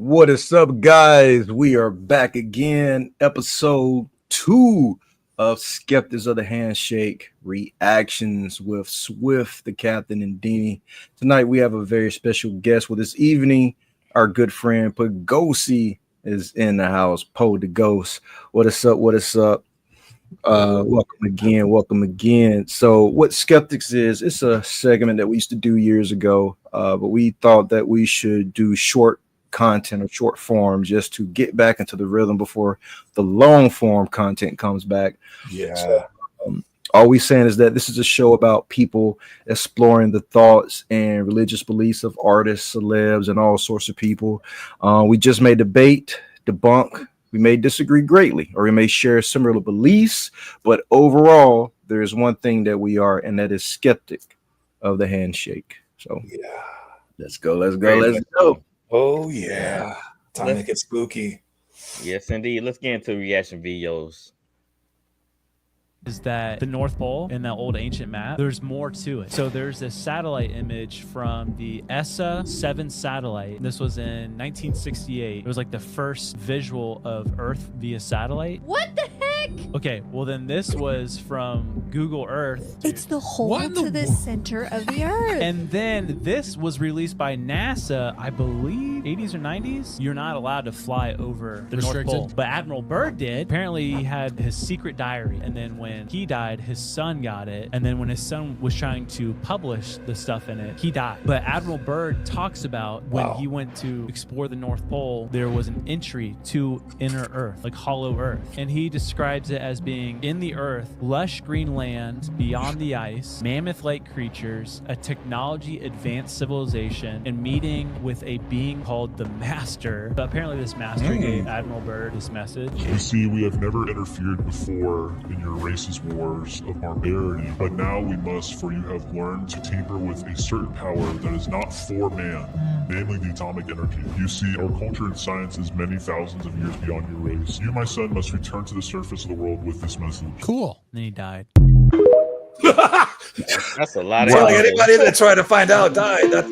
What is up, guys? We are back again. Episode 2 of Skeptics of the Handshake reactions with Swift, the Captain, and Dini. Tonight we have a very special guest with us evening. Our good friend Pagosi is in the house. Poe the Ghost. What is up? What is up? Welcome again. So what Skeptics is, it's a segment that we used to do years ago, but we thought that we should do short content or short form just to get back into the rhythm before the long form content comes back. So, all we're saying is that this is a show about people exploring the thoughts and religious beliefs of artists, celebs, and all sorts of people. We just may debate, debunk, we may disagree greatly, or we may share similar beliefs, but overall, there is one thing that we are, and that is skeptic of the handshake. So let's go. Oh yeah, time to make it spooky. Yes, indeed. Let's get into reaction videos. Is that the North Pole in that old ancient map? There's more to it. So there's this satellite image from the ESA 7 satellite. This was in 1968. It was like the first visual of Earth via satellite. What the heck? Okay, well then this was from Google Earth. It's the hole to the center of the Earth. And then this was released by NASA, I believe, 80s or 90s. You're not allowed to fly over the North Pole. But Admiral Byrd did. Apparently he had his secret diary. And then when he died, his son got it. And then when his son was trying to publish the stuff in it, he died. But Admiral Byrd talks about when he went to explore the North Pole, there was an entry to inner Earth, like hollow Earth. And he describes it as being in the Earth, lush green land beyond the ice, mammoth-like creatures, a technology advanced civilization, and meeting with a being called the Master. But apparently this Master gave Admiral Byrd this message. You see, we have never interfered before in your race's wars of barbarity, but now we must, for you have learned to tamper with a certain power that is not for man, namely the atomic energy. You see, our culture and science is many thousands of years beyond your race. You, my son, must return to the surface of the world with this message. Cool. And then he died. That's a lot of Like anybody that tried to find out died. That's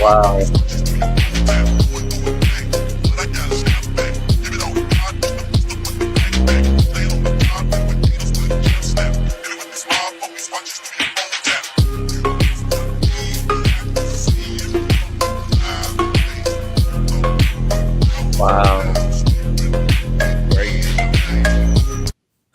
Wow.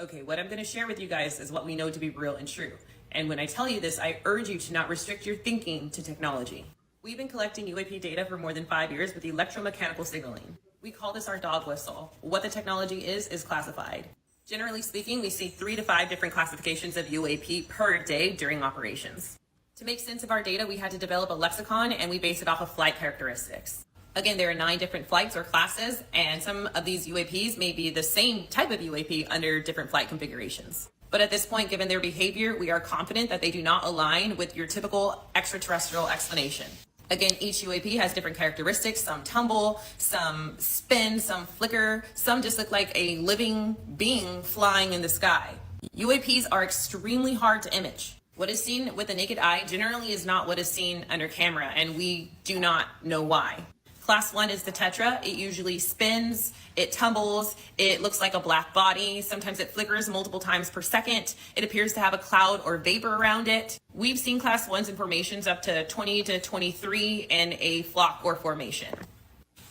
Okay, what I'm going to share with you guys is what we know to be real and true. And when I tell you this, I urge you to not restrict your thinking to technology. We've been collecting UAP data for more than 5 years with electromechanical signaling. We call this our dog whistle. What the technology is classified. Generally speaking, we see 3 to 5 different classifications of UAP per day during operations. To make sense of our data, we had to develop a lexicon, and we base it off of flight characteristics. Again, there are 9 different flights or classes, and some of these UAPs may be the same type of UAP under different flight configurations. But at this point, given their behavior, we are confident that they do not align with your typical extraterrestrial explanation. Again, each UAP has different characteristics. Some tumble, some spin, some flicker, some just look like a living being flying in the sky. UAPs are extremely hard to image. What is seen with the naked eye generally is not what is seen under camera, and we do not know why. Class 1 is the tetra. It usually spins, it tumbles, it looks like a black body. Sometimes it flickers multiple times per second. It appears to have a cloud or vapor around it. We've seen class 1s in formations up to 20 to 23 in a flock or formation.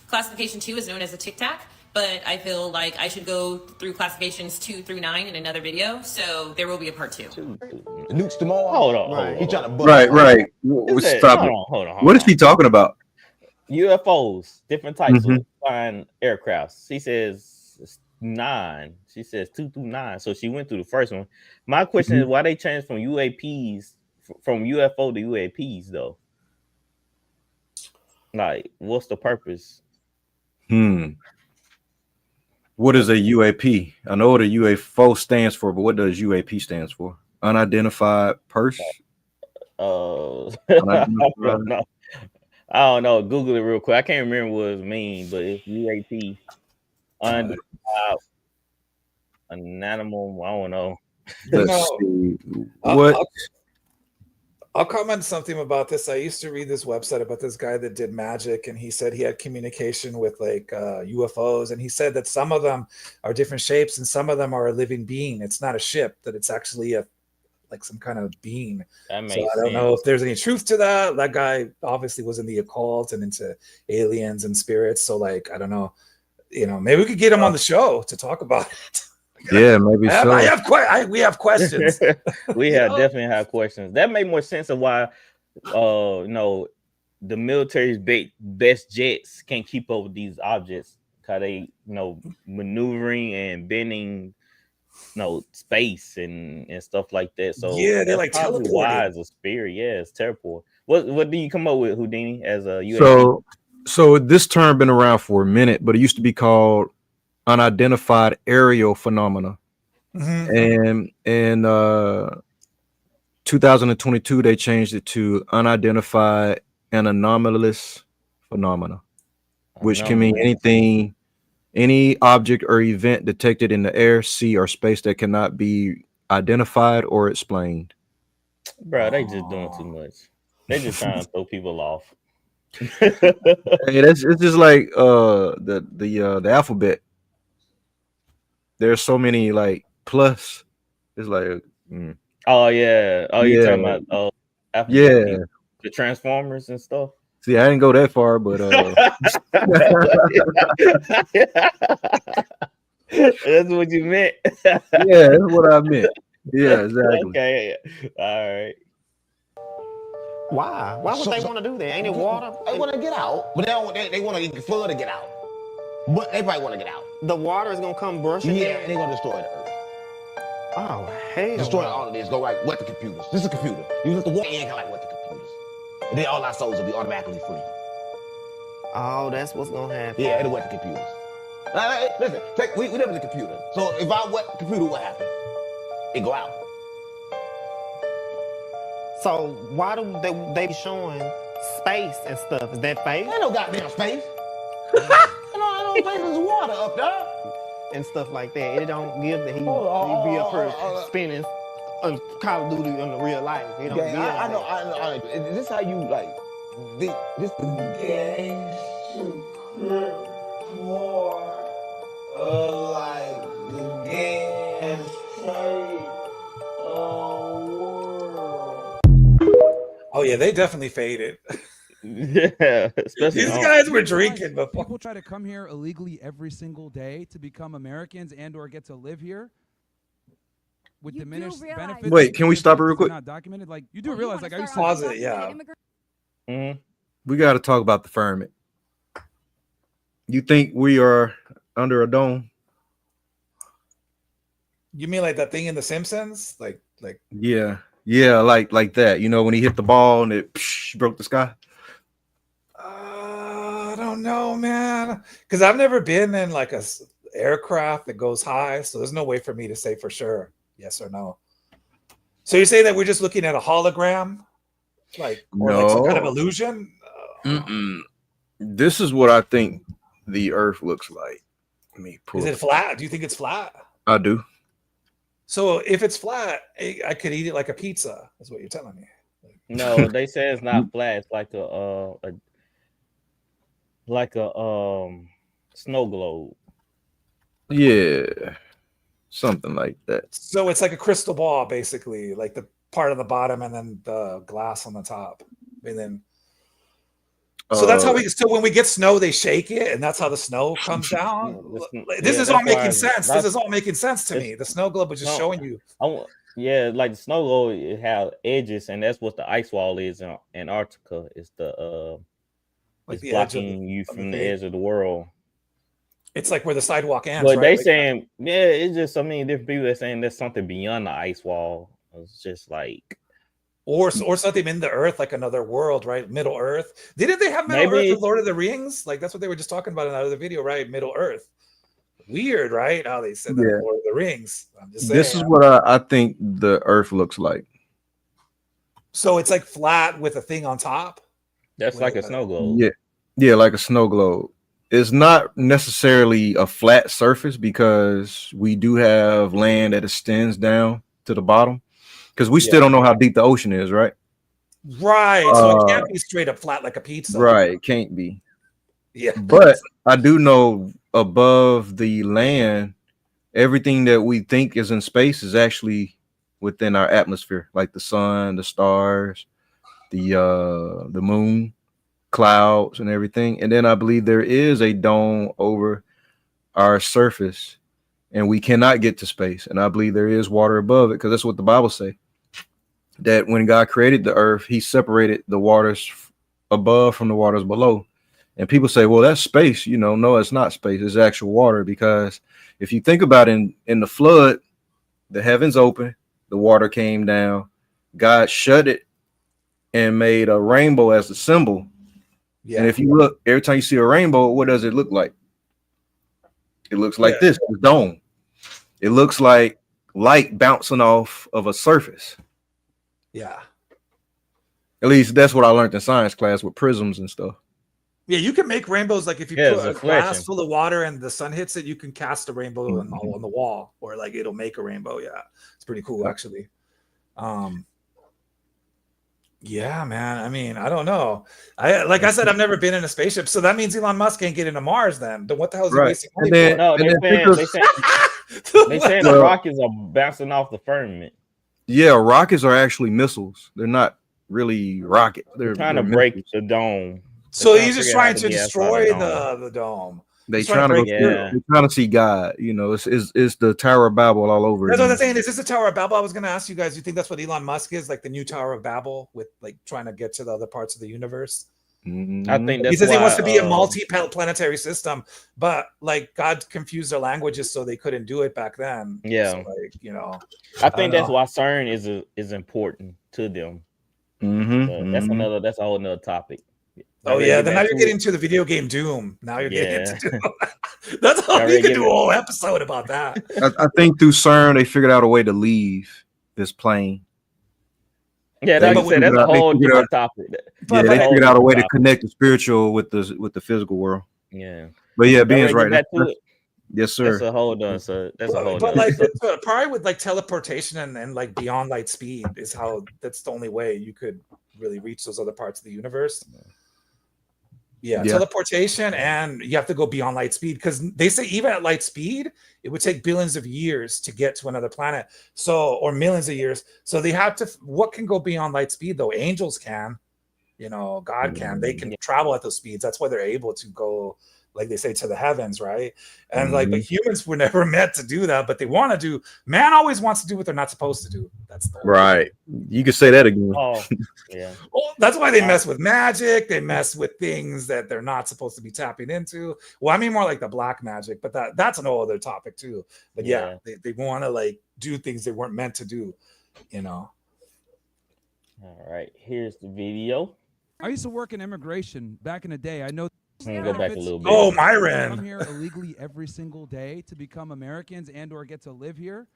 Classification 2 is known as a tic-tac, but I feel like I should go through classifications 2 through 9 in another video, so there will be a part 2. Nukes tomorrow. Hold on. He trying to Right. Hold on. What is he talking about? UFOs, different types of flying aircrafts. She says 9. She says 2 through 9. So she went through the first one. My question is why they changed from UAPs, from UFO to UAPs though? Like, what's the purpose? What is a UAP? I know what a UFO stands for, but what does UAP stands for? Unidentified person? I don't know. I don't know. Google it real quick. I can't remember what it mean, but it's UAP. Unidentified an animal. I don't know. Let's see. What? I'll comment something about this. I used to read this website about this guy that did magic, and he said he had communication with like UFOs, and he said that some of them are different shapes and some of them are a living being. It's not a ship, that it's actually like some kind of being. That makes So I don't know if there's any truth to that. That guy obviously was in the occult and into aliens and spirits. So like, I don't know, maybe we could get him on the show to talk about it. Yeah, maybe so. We have questions. We definitely have questions. That made more sense of why the military's best jets can't keep up with these objects, because they maneuvering and bending space and stuff like that. So yeah, they like teleporting. Why as a spirit? Yeah, it's teleport. What do you come up with, Houdini, as a UAP? So this term been around for a minute, but it used to be called unidentified aerial phenomena. And in 2022 they changed it to unidentified and anomalous phenomena, which can mean anything, any object or event detected in the air, sea, or space that cannot be identified or explained. Bro, they just doing too much. They just trying to throw people off. Hey, it's just like the alphabet. There's so many like plus. It's like oh yeah, you're talking about yeah, the Transformers and stuff. See, I didn't go that far, but that's what you meant. Yeah, that's what I meant. Yeah, exactly. Okay, all right. Why would they want to do that? Ain't it water? They want to get out, but they want to flood to get out. But they probably want to get out. The water is gonna come brushing. Yeah, and they're gonna destroy the earth. Oh hell! Destroy all of this. Go like wet the computers. This is a computer. You let the water in, like wet the computers, and then all our souls will be automatically free. Oh, that's what's gonna happen. Yeah, it'll wet the computers. Listen, we live in the computer. So if I wet the computer, what happens? It go out. So why do they be showing space and stuff? Is that fake? Ain't no goddamn space. I know there's water up there. And stuff like that. It don't give that he be up here spinning Call of Duty in the real life. It don't give I know. Is this how you like this game more like the game world? Oh yeah, they definitely faded. Yeah, these guys were drinking before. People try to come here illegally every single day to become Americans and or get to live here with diminished benefits. Wait, can we stop it real quick? Not documented. Like you do realize, like I used to pause it. Yeah. We got to talk about the firmament. You think we are under a dome? You mean like that thing in The Simpsons? Like yeah, like that. You know, when he hit the ball and it broke the sky. I don't know, man, because I've never been in like a aircraft that goes high, so there's no way for me to say for sure yes or no. So you're saying that we're just looking at a hologram, like some kind of illusion? This is what I think the Earth looks like. Is it flat? Do you think it's flat? I do. So if it's flat, I could eat it like a pizza. That's what you're telling me. No, they say it's not flat. It's like a snow globe. Yeah, something like that. So it's like a crystal ball, basically, like the part on the bottom and then the glass on the top, and then. So that's how when we get snow, they shake it, and that's how the snow comes down. This is all making sense. This is all making sense to me. The snow globe was just showing you. Yeah, like the snow globe, it has edges, and that's what the ice wall is in Antarctica. It's the it's blocking you from the edge of the world. It's like where the sidewalk ends. But right? they saying, yeah, it's just so many different people that saying there's something beyond the ice wall. It's just like. Or something in the earth, like another world, right? Middle Earth. Didn't they have Middle Earth in Lord of the Rings? Like that's what they were just talking about in that other video, right? Middle Earth. Weird, right? How they said that in Lord of the Rings. I'm just saying. This is what I think the Earth looks like. So it's like flat with a thing on top. That's like a snow globe. Yeah, like a snow globe. It's not necessarily a flat surface because we do have land that extends down to the bottom because we still don't know how deep the ocean is, right? Right. So it can't be straight up flat like a pizza. Right. It can't be. Yeah. But I do know above the land, everything that we think is in space is actually within our atmosphere, like the sun, the stars, the moon, clouds, and everything. And then I believe there is a dome over our surface, and we cannot get to space. And I believe there is water above it, because that's what the Bible say. That when God created the earth, he separated the waters above from the waters below. And people say, well, that's space. You know, no, it's not space. It's actual water. Because if you think about it, in the flood, the heavens opened, the water came down, God shut it and made a rainbow as the symbol. Yeah. And if you look, every time you see a rainbow, what does it look like? It looks like this, the dome. It looks like light bouncing off of a surface. Yeah. At least that's what I learned in science class with prisms and stuff. Yeah, you can make rainbows. Like if you put a glass full of water and the sun hits it, you can cast a rainbow on the wall, or like it'll make a rainbow. Yeah, it's pretty cool actually. Yeah, man. I mean, I don't know. I said, I've never been in a spaceship, so that means Elon Musk can't get into Mars. Then what the hell is he wasting money for? No, they saying the rockets are bouncing off the firmament. Yeah, rockets are actually missiles. They're not really rockets. They're trying to break the dome. So he's just trying to destroy the dome. They're trying to see God. You know, it's the Tower of Babel all over. That's what I'm saying. Is this the Tower of Babel? I was going to ask you guys. You think that's what Elon Musk is, like the new Tower of Babel, with like trying to get to the other parts of the universe? I think that's he says he wants to be a multi-planetary system, but like God confused their languages, so they couldn't do it back then. Yeah, so, like, you know, I think that's why CERN is important to them. So that's a whole nother topic. Oh yeah, then now you're getting to the video game Doom. Now you're getting into Doom. That's how you can do a whole episode about that. I think through CERN they figured out a way to leave this plane. Yeah, that's a whole different topic. Yeah, they figured out a way to connect the spiritual with the physical world. Yeah, but yeah, Ben's right. Yes, sir. That's a whole done. So that's a whole. But like, probably with like teleportation and like beyond light speed is how. That's the only way you could really reach those other parts of the universe. Yeah, teleportation, and you have to go beyond light speed, because they say even at light speed, it would take billions of years to get to another planet. So, or millions of years. So they have to. What can go beyond light speed though? Angels can, you know, God can. They can travel at those speeds. That's why they're able to go, like they say, to the heavens, right? And like, but humans were never meant to do that, but they want to do. Man always wants to do what they're not supposed to do. That's the right. You could say that again. Oh, yeah. Well, that's why they mess with magic. They mess with things that they're not supposed to be tapping into. Well, I mean more like the black magic, but that's an whole other topic too. But yeah, they want to like do things they weren't meant to do, you know. All right, here's the video. I used to work in immigration back in the day. I know. I'm gonna go back a little bit. Oh, Myron. Come here illegally every single day to become Americans and/or get to live here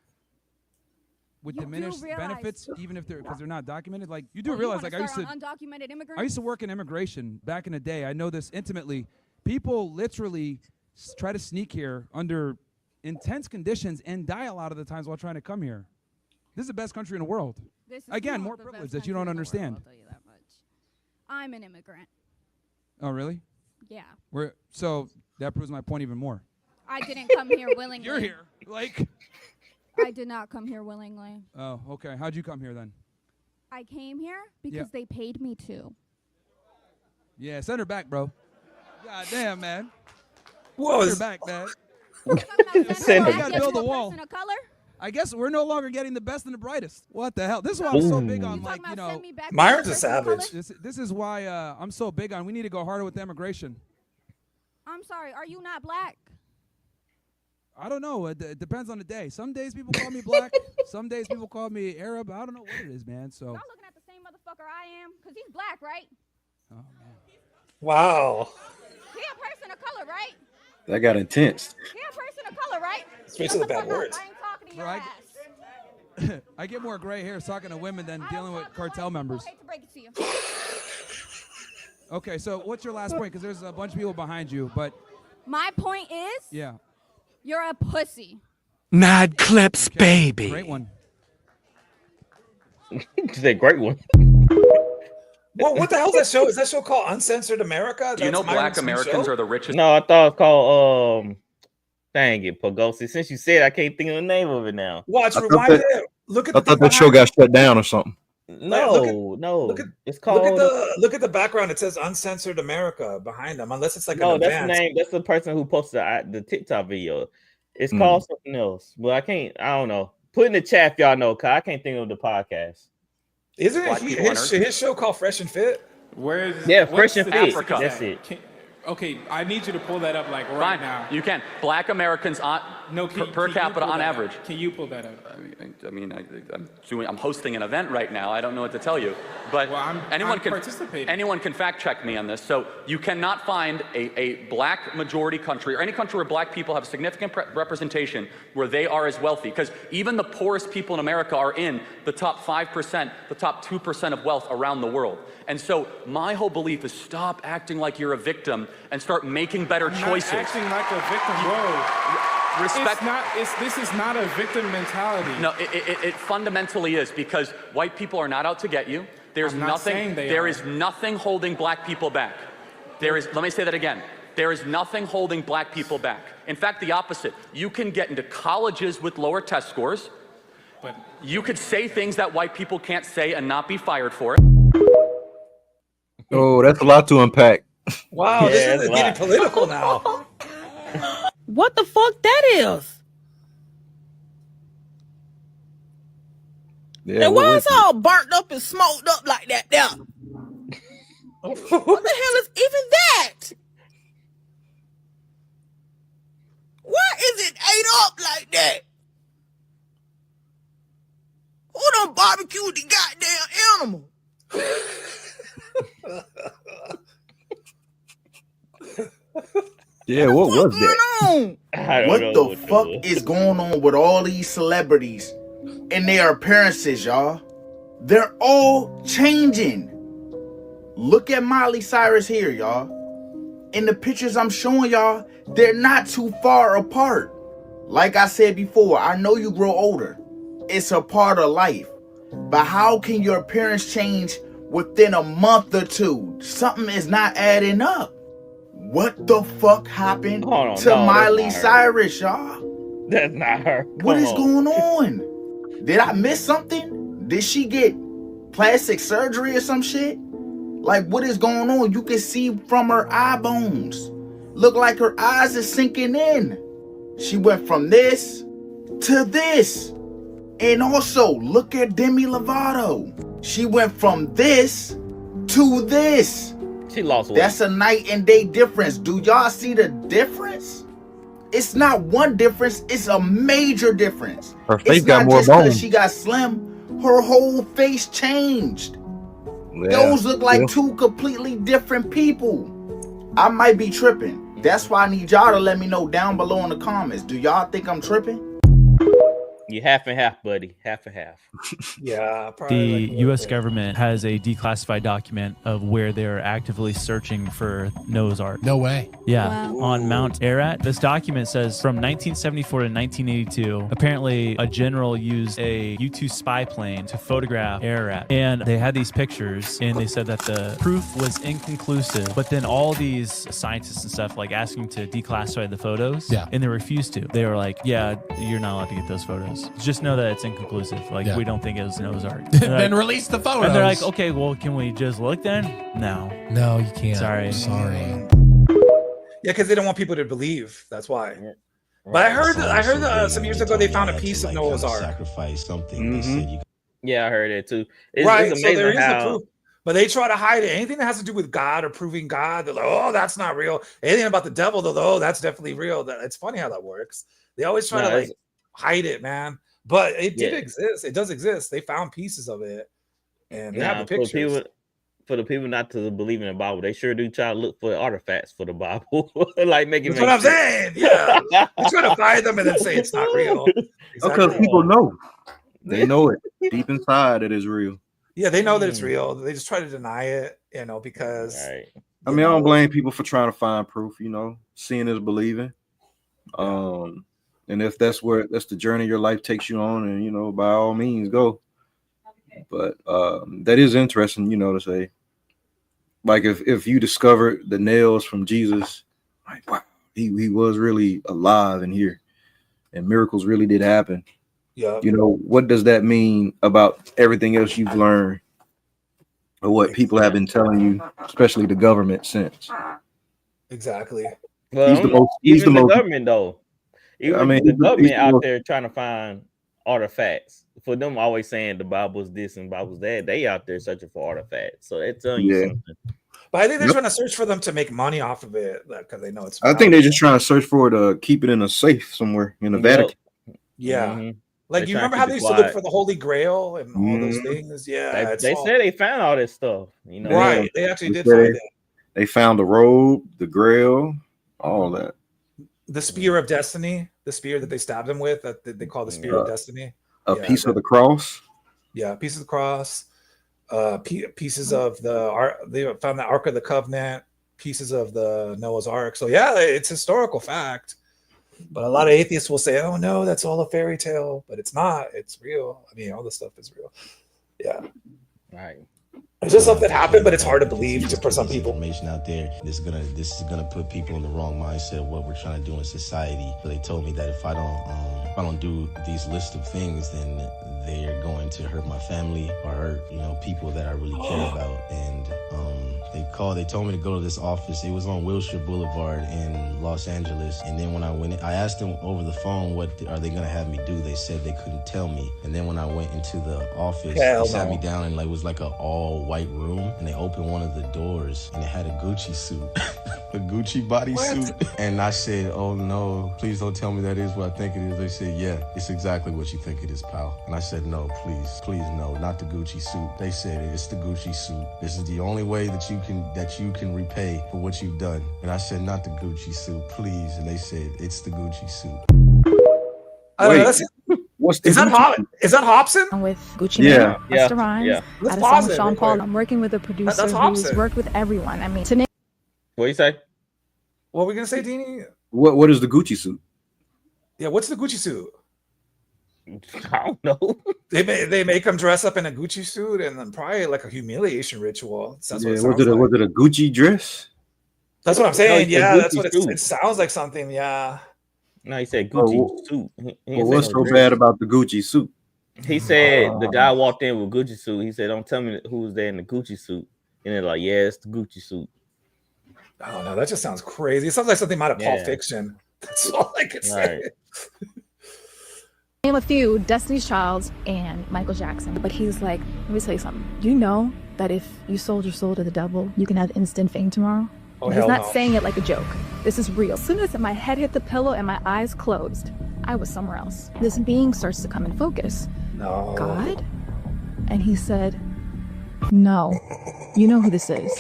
with diminished benefits, even if because they're not documented. Like you do realize, like I used to undocumented immigrants. I used to work in immigration back in the day. I know this intimately. People literally try to sneak here under intense conditions and die a lot of the times while trying to come here. This is the best country in the world. Again, more privilege that you don't understand. I'll tell you that much. I'm an immigrant. Oh, really? Yeah. So that proves my point even more. I didn't come here willingly. You're here. Like. I did not come here willingly. Oh, okay. How'd you come here then? I came here because they paid me to. Yeah, send her back, bro. God damn, man. Whoa. Send her back, man. Send her back. Build a wall. Person of color? I guess we're no longer getting the best and the brightest. What the hell? This is why I'm so big on, like, you know. Myron's a savage. This is why I'm so big on. We need to go harder with immigration. I'm sorry. Are you not black? I don't know. It depends on the day. Some days people call me black. Some days people call me Arab. I don't know what it is, man. So. Y'all looking at the same motherfucker I am, because he's black, right? Oh man. Wow. He a person of color, right? That got intense. He a person of color, right? Straight to the bad words. I ain't talking to your ass. I get more gray hairs talking to women than dealing with cartel members. I hate to break it to you. Okay, so what's your last point? Because there's a bunch of people behind you, but My point is, yeah. you're a pussy. Mad clips, baby. Great one. It's a great one. Well, what the hell is that show? Is that show called Uncensored America? Do you know Black Americans are the richest? No, I thought it was called dang it, Pogosi. Since you said, I can't think of the name of it now. Watch, rewind it. Look at. I thought that show got shut down or something. No, it's called. Look at the background. It says Uncensored America behind them. Unless it's like no, an that's advance. the name. That's the person who posted the TikTok video. It's called something else, but I can't. I don't know. Put in the chat if y'all know, cause I can't think of the podcast. Isn't it his show called Fresh and Fit? Where is Fresh and Fit? Africa. That's it. Okay, I need you to pull that up like right now. You can. Black Americans per capita on average. Can you pull that up? I'm hosting an event right now. I don't know what to tell you, but anyone can fact check me on this. So you cannot find a black majority country or any country where black people have significant representation where they are as wealthy, because even the poorest people in America are in the top 5%, the top 2% of wealth around the world. And so my whole belief is stop acting like you're a victim and start making better choices. Not acting like a victim, bro. Respect. This is not a victim mentality. No, it fundamentally is, because white people are not out to get you. There's nothing. There is nothing holding black people back. Let me say that again. There is nothing holding black people back. In fact, the opposite. You can get into colleges with lower test scores. But you could say things that white people can't say and not be fired for it. Oh, that's a lot to unpack. Wow, this is getting political now. What the fuck that is? Yeah, and why is it all burnt up and smoked up like that there? What the hell is even that? Why is it ate up like that? Who done barbecued the goddamn animal? Yeah, what was that? What the fuck is going on with all these celebrities and their appearances, y'all? They're all changing. Look at Miley Cyrus here, y'all. In the pictures I'm showing y'all, they're not too far apart. Like I said before, I know you grow older. It's a part of life. But how can your appearance change within a month or two? Something is not adding up. What the fuck happened to Miley Cyrus, y'all? That's not her. What is going on? Did I miss something? Did she get plastic surgery or some shit? Like, what is going on? You can see from her eye bones. Look like her eyes are sinking in. She went from this to this. And also, look at Demi Lovato. She went from this to this. She lost weight. That's a night and day difference. Do y'all see the difference? It's not one difference. It's a major difference. Her face got more just 'cause bones. she got slim. Her whole face changed. Those look like two completely different people. I might be tripping. That's why I need y'all to let me know down below in the comments. Do y'all think I'm tripping? You half and half, buddy. Half and half. Yeah. The U.S. government has a declassified document of where they're actively searching for Noah's Ark. No way. Yeah, on Mount Ararat. This document says from 1974 to 1982, apparently a general used a U-2 spy plane to photograph Ararat. And they had these pictures, and they said that the proof was inconclusive. But then all these scientists and stuff like asking to declassify the photos, and they refused to. They were like, yeah, you're not allowed to get those photos. Just know that it's inconclusive. Like, we don't think it was Noah's Ark. Then release the photos. And they're like, okay, well, can we just look then? No. No, you can't. Sorry. Sorry. Yeah, because they don't want people to believe. That's why. But I heard some years ago they found a piece of Noah's Ark. Sacrifice something. Yeah, I heard it too. Right. It's So there amazing is how. a proof. But they try to hide it. Anything that has to do with God or proving God, they're like, oh, that's not real. Anything about the devil, they're like, oh, that's definitely real. It's funny how that works. They always try to like hide it, man. But it did exist. It does exist. They found pieces of it, and they have the pictures. For the people not to believe in the Bible, they sure do try to look for artifacts for the Bible, like making. That's what I'm saying. Yeah, they try to find them and then say it's not real. Because people know, they know it deep inside it is real. Yeah, they know that it's real. They just try to deny it, because. Right. I mean, I don't blame people for trying to find proof. Seeing is believing. And if that's the journey your life takes you on, and by all means go. But that is interesting, to say. Like if you discovered the nails from Jesus, like wow, he was really alive in here, and miracles really did happen. Yeah. What does that mean about everything else you've learned, or what people have been telling you, especially the government since? Exactly. Well, he's the government though. Even the government out there trying to find artifacts. For them always saying the Bible's this and Bible's that, they out there searching for artifacts. So they're telling you something. But I think they're trying to search for them to make money off of it because they know it's. I think they're just trying to search for it to keep it in a safe somewhere in the Vatican. Yeah. Mm-hmm. Like, you remember how they used to look for the Holy Grail and all those things? Yeah. They said they found all this stuff. Right. They actually did find it. They found the robe, the Grail, all that. The spear of destiny, the spear that they stabbed him with, that they call the spear of destiny. A piece of the cross. Yeah, piece of the cross. Pieces of they found the Ark of the Covenant, pieces of the Noah's Ark. So yeah, it's historical fact. But a lot of atheists will say, "Oh no, that's all a fairy tale," but it's not. It's real. I mean, all this stuff is real. Yeah. Right. It's just stuff that happened, but it's hard to believe for some people. Information out there. This is gonna put people in the wrong mindset of what we're trying to do in society. So they told me that if I don't do these list of things, then they're going to hurt my family or hurt people that I really care about. And they told me to go to this office. It was on Wilshire Boulevard in Los Angeles. And then when I went in, I asked them over the phone, what are they gonna have me do? They said they couldn't tell me. And then when I went into the office, they sat me down and it was like an all white room, and they opened one of the doors and it had a Gucci suit. A Gucci bodysuit. And I said, "Oh no, please don't tell me that is what I think it is." They said, "Yeah, it's exactly what you think it is, pal." And I said, "No, please no, not the Gucci suit." They said, "It's the Gucci suit. This is the only way that you can repay for what you've done." And I said, "Not the Gucci suit, please." And they said, "It's the Gucci suit." Is that Hobson? I'm with Gucci Mane, Busta Rhymes, out of song with Sean Paul. I'm working with a producer who's worked with everyone. I mean, to name. What you say? What are we gonna say, Dini? What is the Gucci suit? Yeah, what's the Gucci suit? I don't know. They make him dress up in a Gucci suit and then probably like a humiliation ritual. That's what it sounds like. Was it a Gucci dress? That's what I'm saying. Yeah, that's what it sounds like. Something. Yeah. No, he said Gucci suit. What's so bad about the Gucci suit? He said the guy walked in with Gucci suit. He said, "Don't tell me who was there in the Gucci suit." And they're like, "Yeah, it's the Gucci suit." Oh no, that just sounds crazy. It sounds like something out of Pulp Fiction. That's all I can say. Name a few: Destiny's Child and Michael Jackson. But he's like, let me tell you something. You know that if you sold your soul to the devil, you can have instant fame tomorrow? Oh, he's not saying it like a joke. This is real. As soon as my head hit the pillow and my eyes closed, I was somewhere else. This being starts to come in focus. No. God? And he said, "No, you know who this is."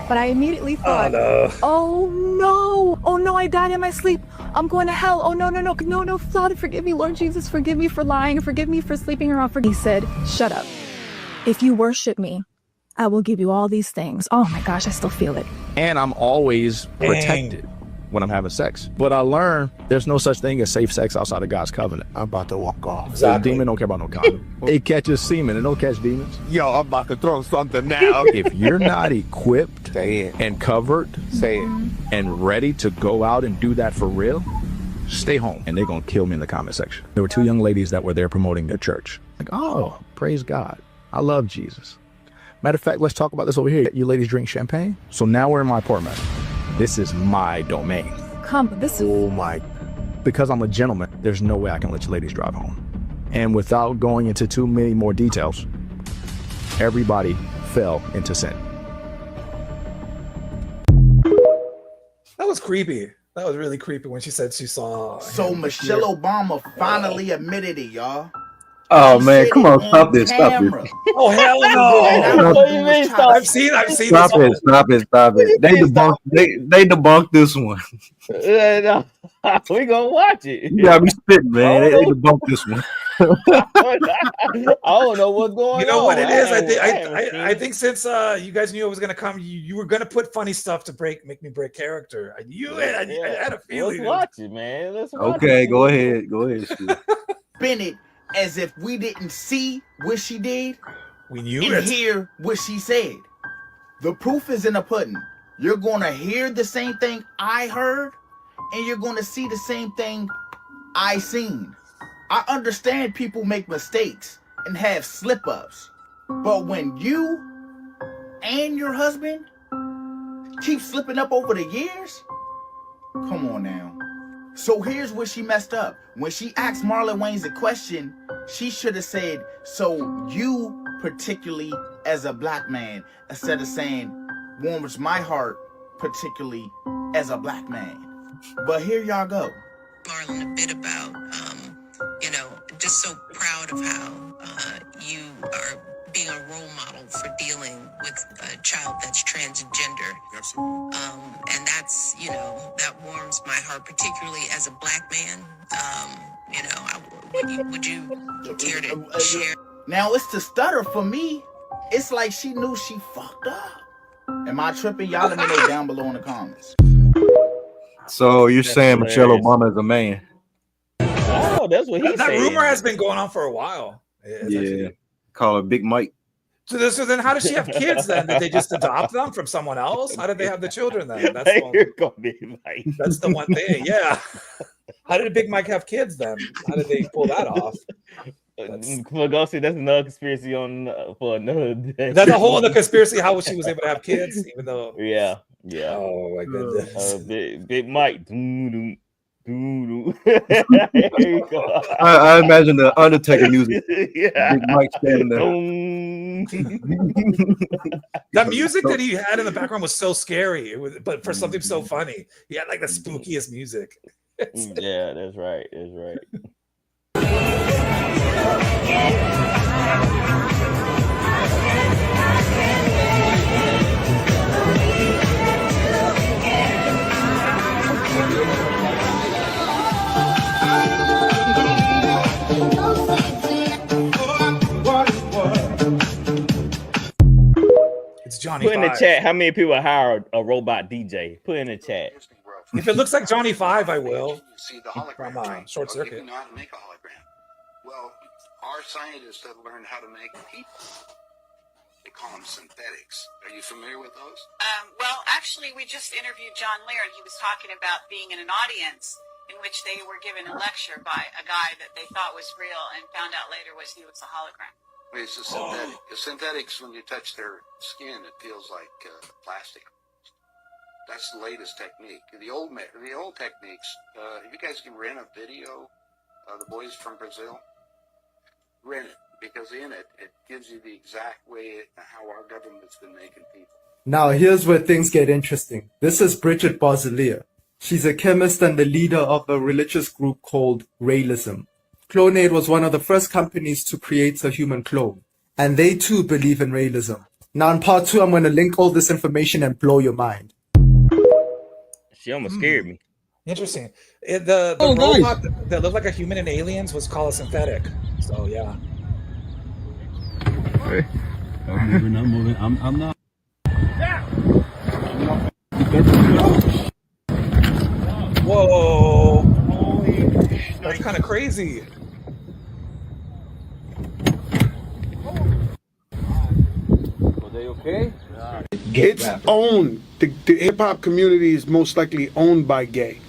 But I immediately thought, oh no, I died in my sleep. I'm going to hell. Oh no, Father, forgive me. Lord Jesus, forgive me for lying. Forgive me for sleeping around. He said, "Shut up. If you worship me, I will give you all these things." Oh my gosh, I still feel it. And I'm always protected when I'm having sex. But I learned there's no such thing as safe sex outside of God's covenant. I'm about to walk off. Exactly. The demon don't care about no condom. It catches semen. It don't catch demons. Yo, I'm about to throw something now. If you're not equipped and covered and ready to go out and do that for real, stay home. And they're going to kill me in the comment section. There were two young ladies that were there promoting their church. Like, oh, praise God. I love Jesus. Matter of fact, let's talk about this over here. You ladies drink champagne? So now we're in my apartment. This is my domain. Oh my. Because I'm a gentleman, there's no way I can let you ladies drive home. And without going into too many more details, everybody fell into sin. That was creepy. That was really creepy when she said she saw. So Michelle Obama finally admitted it, y'all. Oh He man, said come it on, stop this, stop this. camera. Oh hell And I no! was What do you doing mean was try to I've seen this. Stop Whole, it, stop it, stop it. They debunked they debunked this one. No, we gonna watch it. You got me spitting, man. They Oh. debunked this one. I don't know what's going on. You know what it is? I I think since you guys knew it was gonna come, you were gonna put funny stuff to make me break character. I knew it. I had a feeling. Let's watch it, man. Let's watch Okay, it. go ahead. Go ahead, Stu. spin it as if we didn't see what she did We knew and it. hear what she said. The proof is in the pudding. You're gonna hear the same thing I heard, and you're gonna see the same thing I seen. I understand people make mistakes and have slip-ups, but when you and your husband keep slipping up over the years, come on now. So here's where she messed up. When she asked Marlon Wayans a question, she should have said, so you particularly as a black man, instead of saying, warms my heart particularly as a black man. But here y'all go. Marlon, a bit about, just so proud of how you are being a role model for dealing with a child that's transgender. Absolutely. And that's, that warms my heart, particularly as a black man. Would you care to share? Now it's the stutter for me. It's like she knew she fucked up. Am I tripping? Y'all let me know down below in the comments. So you're saying Michelle Obama is a man? Oh, that's what he said. That rumor has been going on for a while. Yeah. Call her Big Mike. So then how does she have kids then? Did they just adopt them from someone else? How did they have the children then? That's the one thing. Yeah. How did Big Mike have kids then? How did they pull that off? That's another conspiracy for another day. That's a whole other conspiracy. How she was able to have kids, even though. Yeah. Oh my goodness. Big Mike. I imagine the Undertaker music. Yeah. Big Mike standing there. That music that he had in the background was so scary, but for something so funny. He had like the spookiest music. Yeah, that's right. That's right. It's Johnny. Put in the 5. chat how many people hired a robot DJ. Put in the chat. If it looks like Johnny 5, I will. See the hologram. From Short Okay, Circuit. we know how to make a hologram. Well, our scientists have learned how to make people. They call them synthetics. Are you familiar with those? Well, actually, we just interviewed John Lear, and he was talking about being in an audience in which they were given a lecture by a guy that they thought was real and found out later was he was a hologram. It's a synthetic. The synthetics, when you touch their skin, it feels like plastic. That's the latest technique. The old techniques. If you guys can rent a video of the boys from Brazil, rent it, because in it gives you the exact way how our government's been making people. Now here's where things get interesting. This is Bridget Basilia. She's a chemist and the leader of a religious group called Realism. Clonaid was one of the first companies to create a human clone, and they too believe in realism. Now in part 2, I'm going to link all this information and blow your mind. She almost scared me. Interesting. The robot that looked like a human in Aliens was called a synthetic. So yeah. I'm moving. I'm not. Whoa. That's kind of crazy. Are they okay? It's owned. The hip hop community is most likely owned by gay.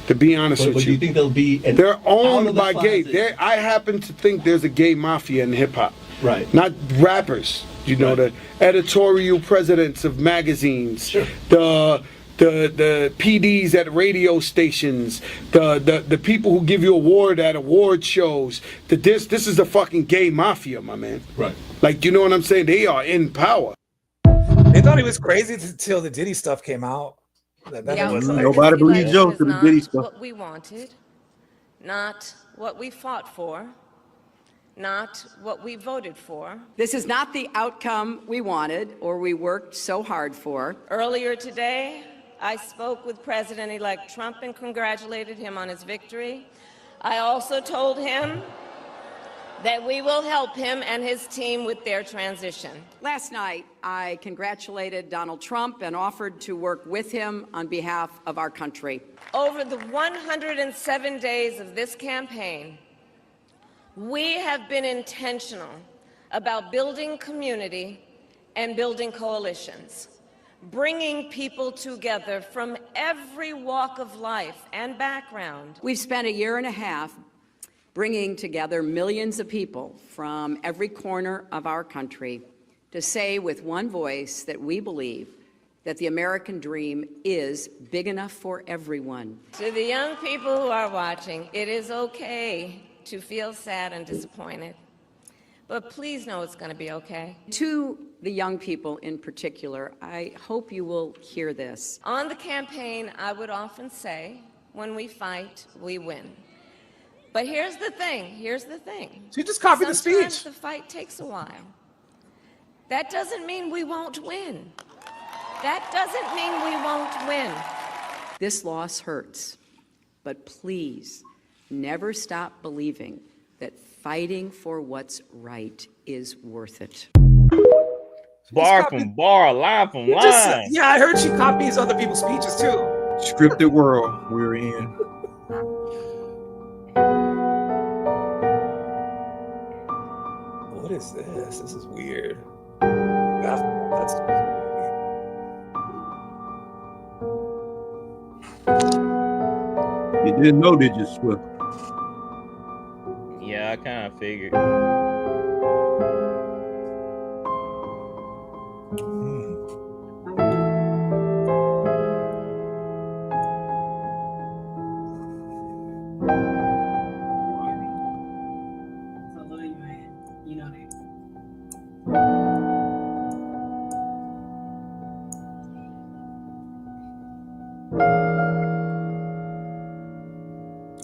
To be honest with But you, you think they'll be? they're out owned of the by gay. closet? I happen to think there's a gay mafia in hip hop. Right. Not rappers. You know, the editorial presidents of magazines, the PDs at radio stations, the people who give you award at award shows. This is a fucking gay mafia, my man. Right. Like, you know what I'm saying? They are in power. They thought he was crazy until the Diddy stuff came out. Nobody believes Joe to the Diddy stuff. What we wanted, not what we fought for, not what we voted for. This is not the outcome we wanted or we worked so hard for. Earlier today, I spoke with President-elect Trump and congratulated him on his victory. I also told him that we will help him and his team with their transition. Last night, I congratulated Donald Trump and offered to work with him on behalf of our country. Over the 107 days of this campaign, we have been intentional about building community and building coalitions, bringing people together from every walk of life and background. We've spent a year and a half bringing together millions of people from every corner of our country to say with one voice that we believe that the American dream is big enough for everyone. To the young people who are watching, it is okay to feel sad and disappointed, but please know it's going to be okay. To the young people in particular, I hope you will hear this. On the campaign, I would often say, when we fight, we win. But here's the thing, So you just copied the Sometimes speech. the fight takes a while. That doesn't mean we won't win. That doesn't mean we won't win. This loss hurts, but please never stop believing that fighting for what's right is worth it. Bar from bar, line from line. Yeah, I heard she copies other people's speeches too. Scripted world we're in. What is this? This is weird. That's You didn't know, did you, Swift? Yeah, I kind of figured.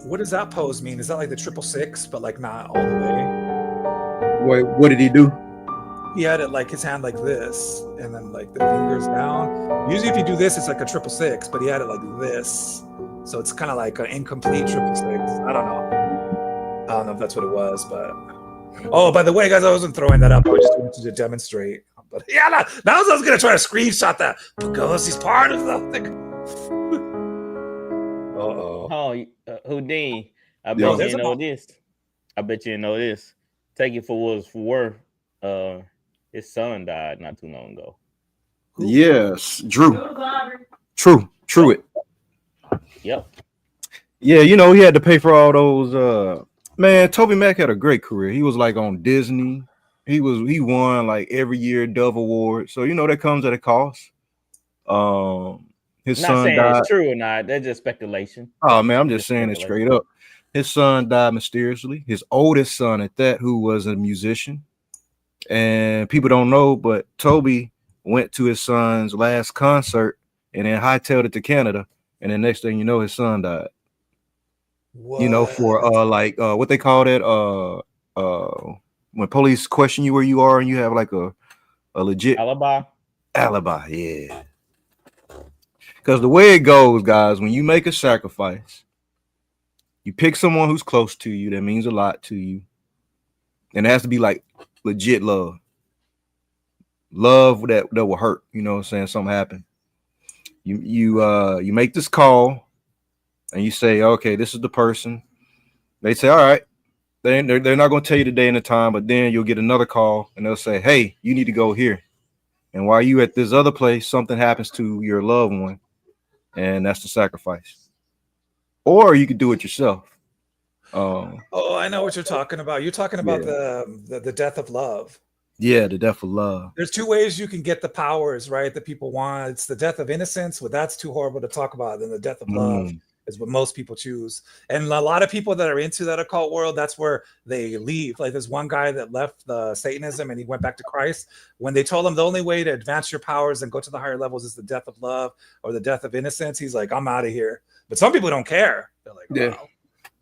What does that pose mean? Is that like the 666, but like not all the way? Wait, what did he do? He had it like his hand like this, and then like the fingers down. Usually, if you do this, it's like a 666, but he had it like this, so it's kind of like an incomplete 666. I don't know if that's what it was, but oh, by the way, guys, I wasn't throwing that up. I was just wanted to demonstrate. But yeah, that was I was gonna try to screenshot that because he's part of something. Oh, Houdini, I Yo, bet you know this. I bet you know this. Take it for what it's worth. His son died not too long ago. Yes, Drew. True it. Yep. Yeah, you know, he had to pay for all those. Man, Toby Mac had a great career. He was like on Disney. He won like every year Dove Award. So you know that comes at a cost. His Not son saying died. it's true or not. That's just speculation. Oh man, I'm just saying it straight up. His son died mysteriously. His oldest son at that, who was a musician. And people don't know, but Toby went to his son's last concert and then hightailed it to Canada. And then next thing you know, his son died. What? You know, for what they call that when police question you where you are and you have like a legit alibi. Yeah. Because the way it goes, guys, when you make a sacrifice, you pick someone who's close to you that means a lot to you, and it has to be like legit love that will hurt. You know what I'm saying? Something happened. You make this call, and you say, okay, this is the person. They say, all right. They're not going to tell you the day and the time, but then you'll get another call, and they'll say, hey, you need to go here. And while you at this other place, something happens to your loved one, and that's the sacrifice. Or you could do it yourself. Oh, I know what you're talking about. You're talking about the death of love. Yeah, the death of love. There's two ways you can get the powers, right, that people want. It's the death of innocence, but that's too horrible to talk about. Then the death of love is what most people choose. And a lot of people that are into that occult world, that's where they leave. Like there's one guy that left the Satanism and he went back to Christ. When they told him the only way to advance your powers and go to the higher levels is the death of love or the death of innocence, he's like, I'm out of here. But some people don't care. They're like, wow,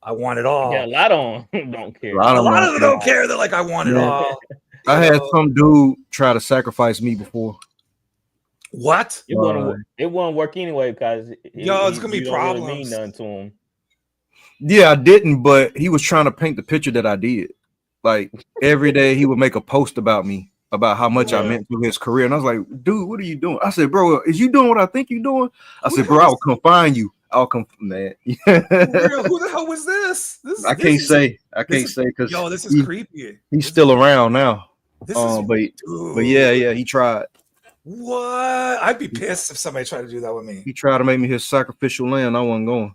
I want it all. Yeah, a lot of them don't care. A lot of them don't care. They're like, I want it all. I had some dude try to sacrifice me before. What? It won't work anyway because it's gonna be don't problems. really mean nothing to him. Yeah, I didn't, but he was trying to paint the picture that I did. Like every day he would make a post about me, about how much I meant to his career. And I was like, dude, what are you doing? I said, bro, is you doing what I think you're doing? I said, bro, I'll come find you. I'll come, man. Who the hell was this? I can't say because this is creepy. He's still around now. But yeah, he tried. What? I'd be pissed if somebody tried to do that with me. He tried to make me his sacrificial lamb. I wasn't going.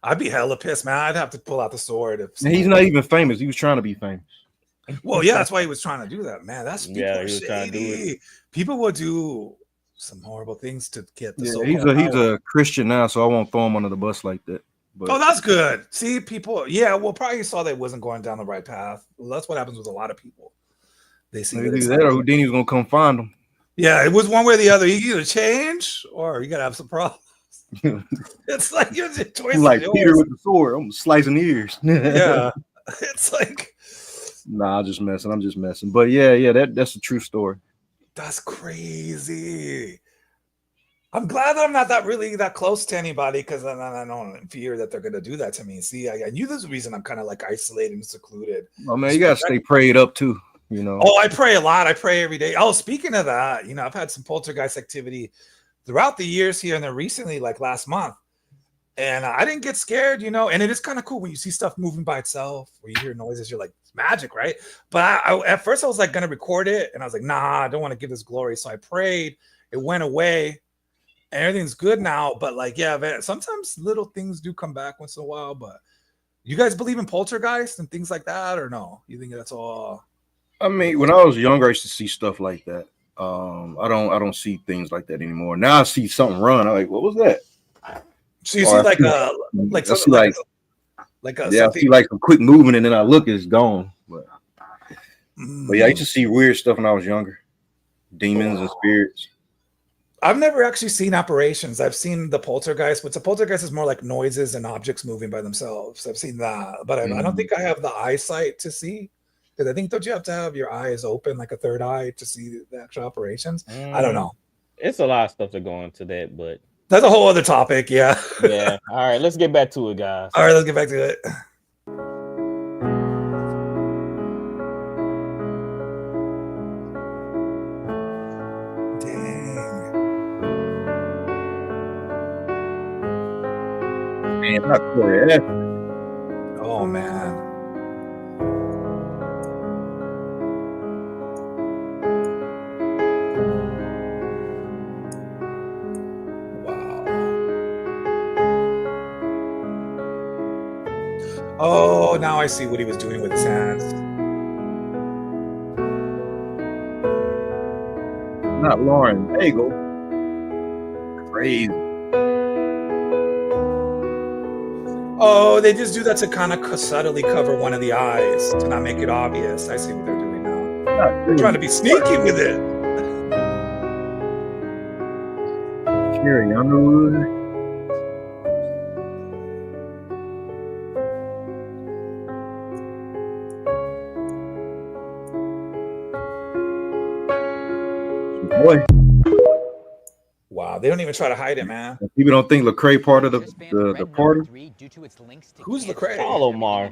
I'd be hella pissed, man. I'd have to pull out the sword. And he's not even famous. He was trying to be famous. Well, yeah, that's why he was trying to do that, man. That's people he are was trying to do shady. People will do some horrible things to get the soul. He's a Christian now, so I won't throw him under the bus like that. But, oh, that's good. See, people, probably saw they wasn't going down the right path. Well, that's what happens with a lot of people. They see that or Houdini was gonna come find them. Yeah, it was one way or the other. You either change or you gotta have some problems. It's like your choice. Like Peter with the sword, I'm slicing ears. Yeah, it's like. Nah, I'm just messing. But yeah, that's a true story. That's crazy. I'm glad that I'm not that close to anybody because then I don't fear that they're gonna do that to me. See, I knew there's a reason I'm kind of like isolated and secluded. Oh man, you gotta stay prayed up too. You know. Oh, I pray a lot. I pray every day. Oh, speaking of that, I've had some poltergeist activity throughout the years here and then recently, like last month. And I didn't get scared, and it is kind of cool when you see stuff moving by itself, where you hear noises, you're like, it's magic, right? But at first I was like going to record it. And I was like, nah, I don't want to give this glory. So I prayed. It went away. And everything's good now. But like, yeah, man, sometimes little things do come back once in a while. But you guys believe in poltergeist and things like that or no? You think that's all? I mean, when I was younger, I used to see stuff like that. I don't see things like that anymore. Now I see something run. I'm like, what was that? So you see like something like I see like some quick movement and then I look, it's gone. But yeah, I used to see weird stuff when I was younger. Demons and spirits. I've never actually seen apparitions. I've seen the poltergeist, but the poltergeist is more like noises and objects moving by themselves. I've seen that, but I don't think I have the eyesight to see. Because I think don't you have to have your eyes open, like a third eye, to see the actual operations? I don't know. It's a lot of stuff to go into that, but that's a whole other topic. Yeah. Yeah. All right, let's get back to it, guys. All right, let's get back to it. Man, not Corey. Oh man. Oh, now I see what he was doing with his hands. Not Lauren Bagel. Crazy. Oh, they just do that to kind of subtly cover one of the eyes to not make it obvious. I see what they're doing now. They're trying to be sneaky with it. Carrie Underwood. Boy. Wow, they don't even try to hide it, man. People don't think Lecrae part of the party. Who's Lecrae? Follow Mar.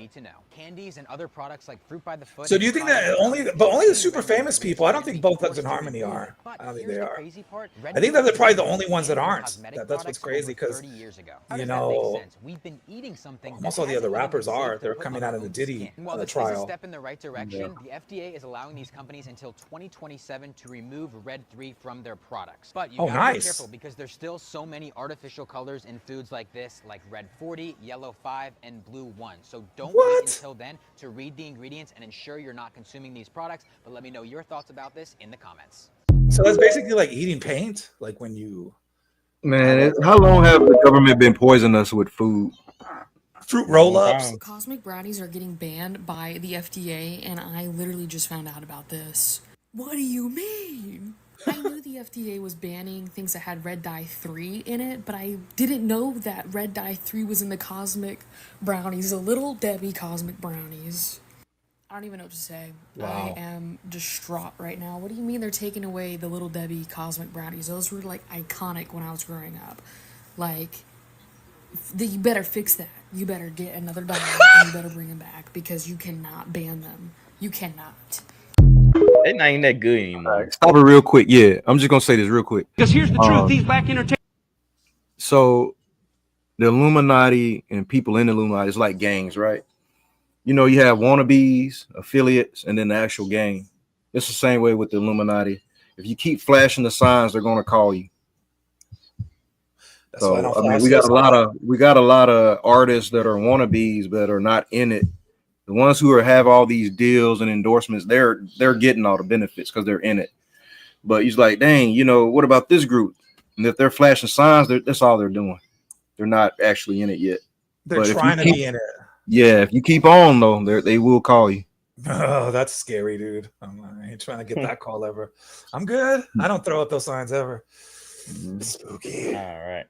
Candies and other products like fruit by the foot. So do you think that only the super famous people? I don't think Bone Thugs and Harmony are. I don't think they are. I think that they're probably the only ones that aren't. That's what's crazy because we've been eating something. Most all the other rappers are. They're coming out of the Diddy While trial. this is a step in the right direction, the FDA is allowing these companies until 2027 to remove Red 3 from their products. But you gotta be careful because there's still so many artificial colors in foods like this, like Red 40, Yellow 5, and Blue 1. So don't wait until then to read the ingredients and ensure you're not consuming these products. But let me know your thoughts about this in the comments. So that's basically like eating paint, like when you. Man, how long have the government been poisoning us with food? Fruit roll-ups. Cosmic brownies are getting banned by the FDA, and I literally just found out about this. What do you mean? I knew the FDA was banning things that had red dye 3 in it, but I didn't know that red dye 3 was in the cosmic brownies, the Little Debbie cosmic brownies. I don't even know what to say. Wow. I am distraught right now. What do you mean they're taking away the Little Debbie cosmic brownies? Those were like iconic when I was growing up. Like, you better fix that. You better get another dye and you better bring them back because you cannot ban them. You cannot. They're not even that good anymore. Stop it real quick. Yeah, I'm just gonna say this real quick. Because here's the truth: these black entertainers. So, the Illuminati and people in the Illuminati is like gangs, right? You know, you have wannabes, affiliates, and then the actual gang. It's the same way with the Illuminati. If you keep flashing the signs, they're gonna call you. That's why I don't flash we got those a lot of artists that are wannabes but are not in it. The ones who have all these deals and endorsements, they're getting all the benefits because they're in it. But he's like, dang, you know, what about this group? And if they're flashing signs, that's all they're doing. They're not actually in it yet. They're trying to be in it. Yeah, if you keep on though, they will call you. Oh, that's scary, dude. I ain't trying to get that call ever. I'm good. I don't throw up those signs ever. Spooky. All right.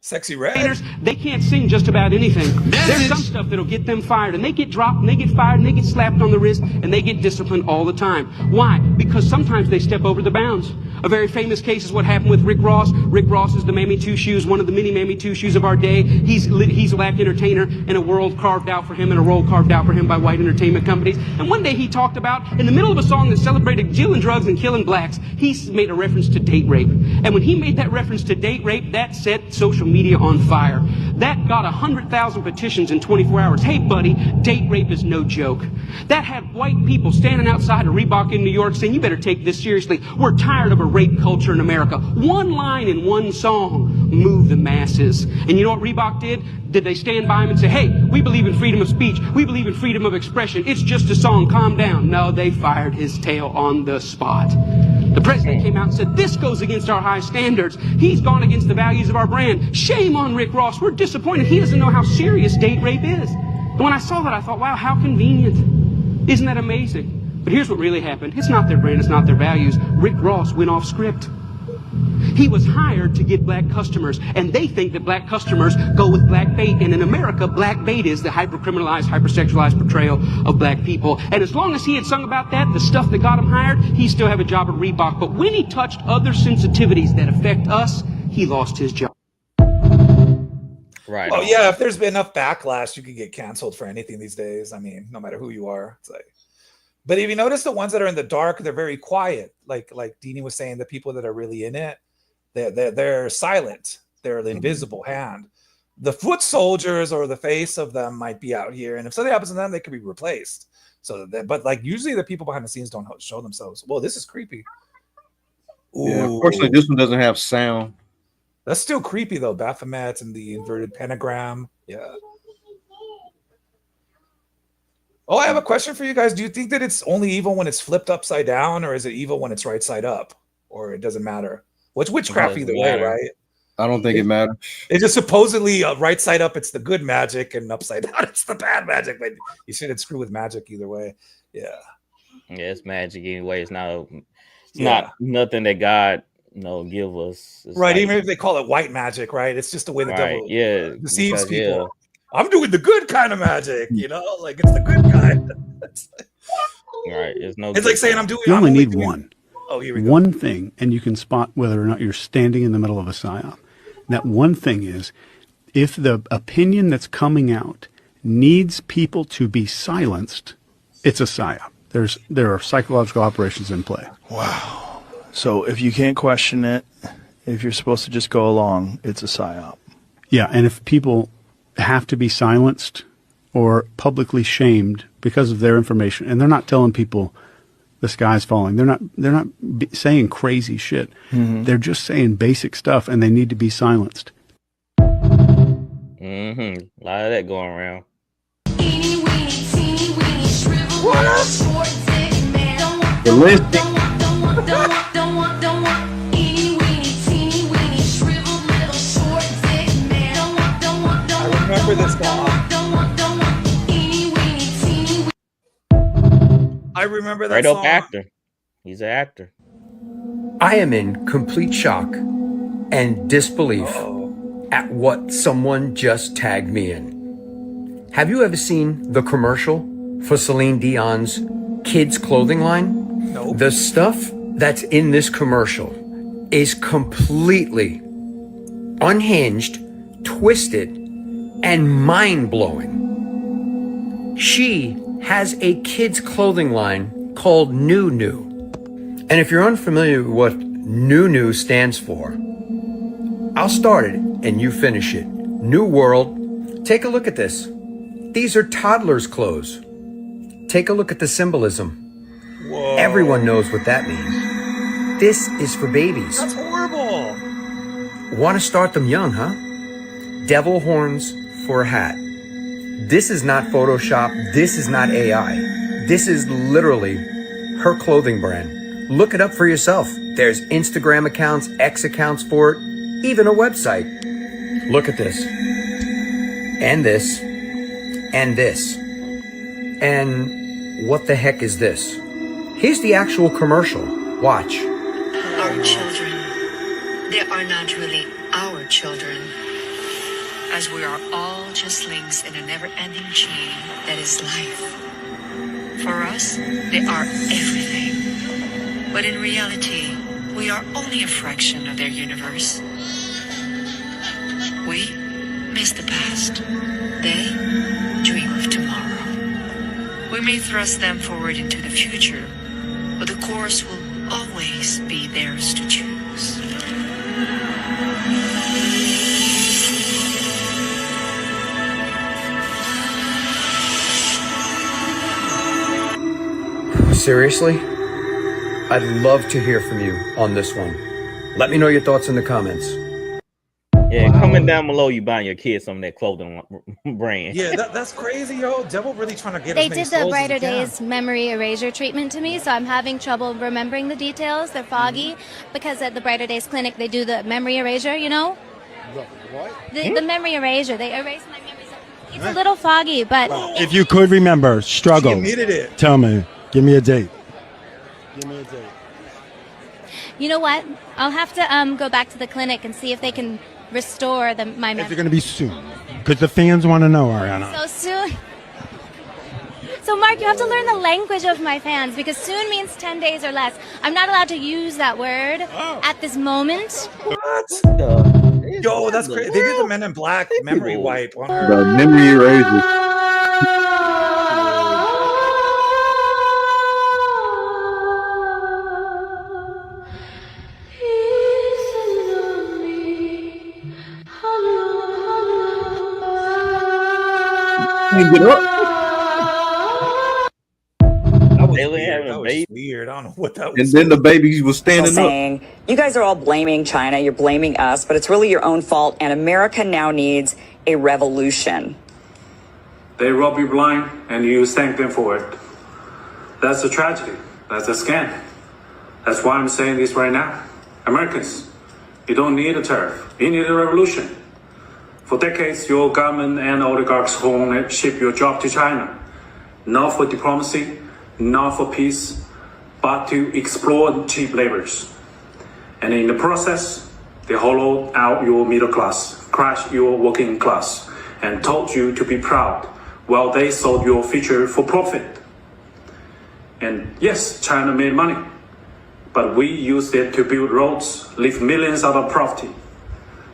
Sexy red. They can't sing just about anything. There's some stuff that'll get them fired, and they get dropped, and they get fired, and they get slapped on the wrist, and they get disciplined all the time. Why? Because sometimes they step over the bounds. A very famous case is what happened with Rick Ross. Rick Ross is the Mammy Two Shoes, one of the many Mammy Two Shoes of our day. He's a black entertainer in a world carved out for him, and a role carved out for him by white entertainment companies. And one day he talked about, in the middle of a song that celebrated dealing drugs and killing blacks, he made a reference to date rape. And when he made that reference to date rape, that set social media on fire. That got 100,000 petitions in 24 hours. Hey, buddy, date rape is no joke. That had white people standing outside of Reebok in New York saying, you better take this seriously. We're tired of a rape culture in America. One line in one song moved the masses. And you know what Reebok did? Did they stand by him and say, hey, we believe in freedom of speech. We believe in freedom of expression. It's just a song. Calm down. No, they fired his tail on the spot. The president came out and said, this goes against our high standards. He's gone against the values of our brand. Shame on Rick Ross. We're disappointed. He doesn't know how serious date rape is. And when I saw that, I thought, wow, how convenient. Isn't that amazing? But here's what really happened. It's not their brand. It's not their values. Rick Ross went off script. He was hired to get black customers, and they think that black customers go with black bait. And in America, black bait is the hyper-criminalized, hypersexualized portrayal of black people. And as long as he had sung about that, the stuff that got him hired, he still have a job at Reebok. But when he touched other sensitivities that affect us, he lost his job. Right. Oh yeah, if there's been enough backlash, you can get canceled for anything these days. I mean, no matter who you are. It's like, but if you notice the ones that are in the dark, they're very quiet. Like Dini was saying, the people that are really in it, they're silent. They're the invisible hand. The foot soldiers or the face of them might be out here, and if something happens to them, they could be replaced. So, but like usually the people behind the scenes don't show themselves. Well, this is creepy. Ooh. Yeah, unfortunately, this one doesn't have sound. That's still creepy though. Baphomet and the inverted pentagram. Yeah. Oh, I have a question for you guys. Do you think that it's only evil when it's flipped upside down, or is it evil when it's right side up, or it doesn't matter? What's witchcraft either way, right? I don't think it matters. It's just supposedly right side up, it's the good magic, and upside down, it's the bad magic. But you shouldn't screw with magic either way. Yeah. Yeah, it's magic anyway. It's not nothing that God give us. It's right. Like, even if they call it white magic, right? It's just the way the devil deceives people. Yeah. I'm doing the good kind of magic, like it's the good kind. Right. It's like saying I'm doing. You only need one. Oh, here we go. One thing, and you can spot whether or not you're standing in the middle of a psyop. That one thing is, if the opinion that's coming out needs people to be silenced, it's a psyop. There are psychological operations in play. Wow. So if you can't question it, if you're supposed to just go along, it's a psyop. Yeah, and if people have to be silenced or publicly shamed because of their information, and they're not telling people the sky's falling. They're not saying crazy shit. Mm-hmm. They're just saying basic stuff, and they need to be silenced. Mm-hmm. A lot of that going around. The list. I remember this song. I remember that right song. up actor. He's an actor. I am in complete shock and disbelief at what someone just tagged me in. Have you ever seen the commercial for Celine Dion's kids clothing line? No. The stuff that's in this commercial is completely unhinged, twisted, and mind-blowing. She has a kids clothing line called New New. And if you're unfamiliar with what New New stands for, I'll start it and you finish it. New World. Take a look at this. These are toddlers' clothes. Take a look at the symbolism. Whoa. Everyone knows what that means. This is for babies. That's horrible. Want to start them young, huh? Devil horns for a hat. This is not Photoshop. This is not AI. This is literally her clothing brand. Look it up for yourself. There's Instagram accounts, X accounts for it, even a website. Look at this. And this. And this. And what the heck is this? Here's the actual commercial. Watch. Our children, they are not really our children, as we are all just links in a never-ending chain that is life. For us, they are everything. But in reality, we are only a fraction of their universe. We miss the past. They dream of tomorrow. We may thrust them forward into the future, but the course will always be theirs to choose. Seriously? I'd love to hear from you on this one. Let me know your thoughts in the comments. Yeah, comment down below you buying your kids some of that clothing brand. Yeah, that's crazy, yo. Devil really trying to get They as many did the souls as Brighter he can. Days memory erasure treatment to me, so I'm having trouble remembering the details. They're foggy because at the Brighter Days clinic they do the memory erasure, you know? What? The memory erasure. They erase my memories. It's a little foggy, but If you could remember, struggle. She admitted it. Tell me. Give me a date. Give me a date. you know what? I'll have to go back to the clinic and see if they can restore my Is memory. it going to be soon? Because the fans want to know, Ariana. So soon. So, Mark, you have to learn the language of my fans because soon means 10 days or less. I'm not allowed to use that word at this moment. What? Yo, that's crazy. They did the Men in Black memory wipe on her. The memory eraser. Get up. That was Alien weird. having That a was baby. weird. I don't know what that And was. then the baby was standing up. Saying, you guys are all blaming China, you're blaming us, but it's really your own fault, and America now needs a revolution. They rob you blind and you thank them for it. That's a tragedy. That's a scam. That's why I'm saying this right now. Americans, you don't need a tariff. You need a revolution. For decades, your government and oligarchs own and ship your job to China. Not for diplomacy, not for peace, but to exploit cheap laborers. And in the process, they hollowed out your middle class, crushed your working class, and told you to be proud while they sold your future for profit. And yes, China made money, but we used it to build roads, lift millions out of poverty,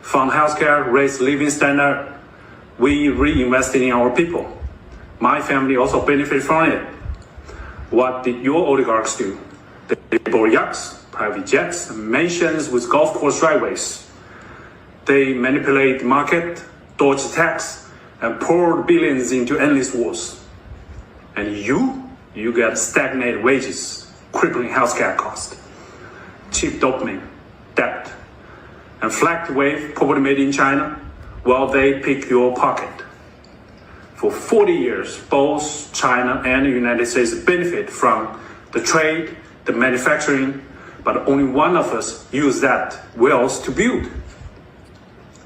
fund healthcare, raise living standard. We reinvested in our people. My family also benefited from it. What did your oligarchs do? They bought yachts, private jets, mansions with golf course driveways. They manipulate the market, dodged tax, and poured billions into endless wars. And you get stagnated wages, crippling healthcare costs, cheap dopamine, debt, and flagged wave property made in China while they pick your pocket. For 40 years, both China and the United States benefit from the trade, the manufacturing, but only one of us use that wealth to build.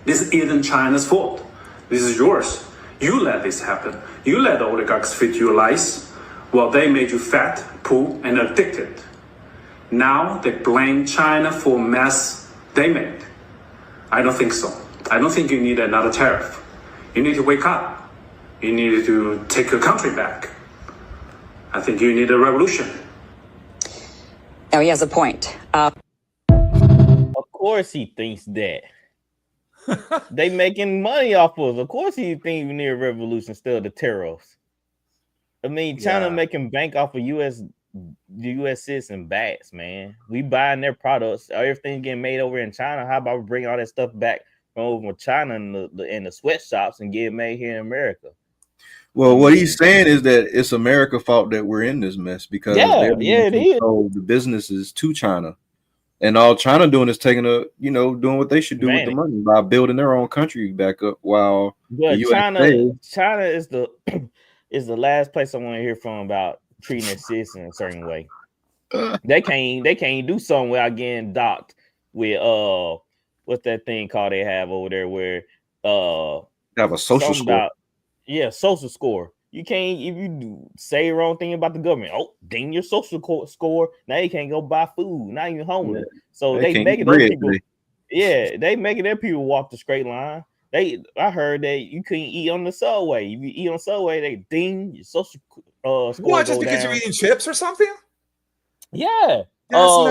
This isn't China's fault. This is yours. You let this happen. You let the oligarchs fit your lies while they made you fat, poor, and addicted. Now they blame China for mess they made. I don't think so. I don't think you need another tariff. You need to wake up. You need to take your country back. I think you need a revolution. Now he has a point. Of course he thinks that. They making money off of us. Of course he thinks we need a revolution instead of the tariffs. I mean, China making bank off of the U.S. citizen bats, man. We buying their products. Everything getting made over in China. How about we bring all that stuff back from over China in the sweatshops and get it made here in America? Well, what he's saying is that it's America's fault that we're in this mess because it is. The businesses to China, and all China doing is taking doing what they should do with the money by building their own country back up. While China is the is the last place I want to hear from about treating their citizens a certain way. They can't do something without getting docked with what's that thing called they have over there where they have a social score. Social score. You can't, if you say the wrong thing about the government, ding your social score. Now you can't go buy food, not even homeless. So they making those people, they making their people walk the straight line. I heard that you couldn't eat on the subway. If you eat on the subway, they ding your social score. What, just because you're eating chips or something? Yeah.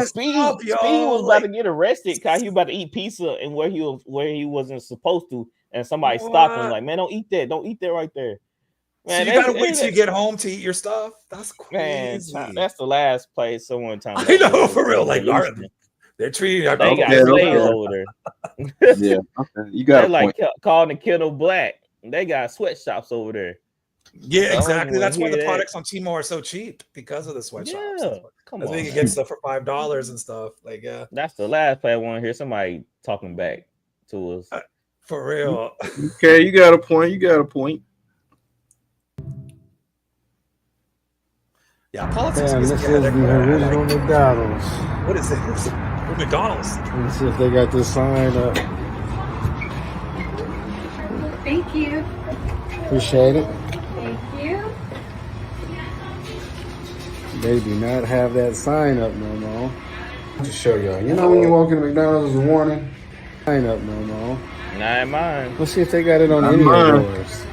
Speed was about to get arrested because he was about to eat pizza and where he wasn't supposed to, and somebody stopped him like, man, don't eat that right there. Man, so you gotta wait till you get home to eat your stuff. That's crazy. Man, that's the last place someone time. I know for real. Like they're treating. They got slaves over there. Yeah, okay. You got like calling the kettle black. They got sweatshops over there. Yeah, exactly. That's why the products on Tmall are so cheap because of the sweatshops. Yeah, come on. They can get stuff for $5 and stuff. Like, that's the last place I want to hear somebody talking back to us. For real. Okay, you got a point. Yeah, politics. Damn, this is the original McDonald's. What is it? McDonald's. Let's see if they got this sign up. Thank you. Appreciate it. Thank you. They do not have that sign up no more. To show y'all. You know when you walk into McDonald's, there's a warning. Sign up no more. Not mine. Let's see if they got it on any of doors.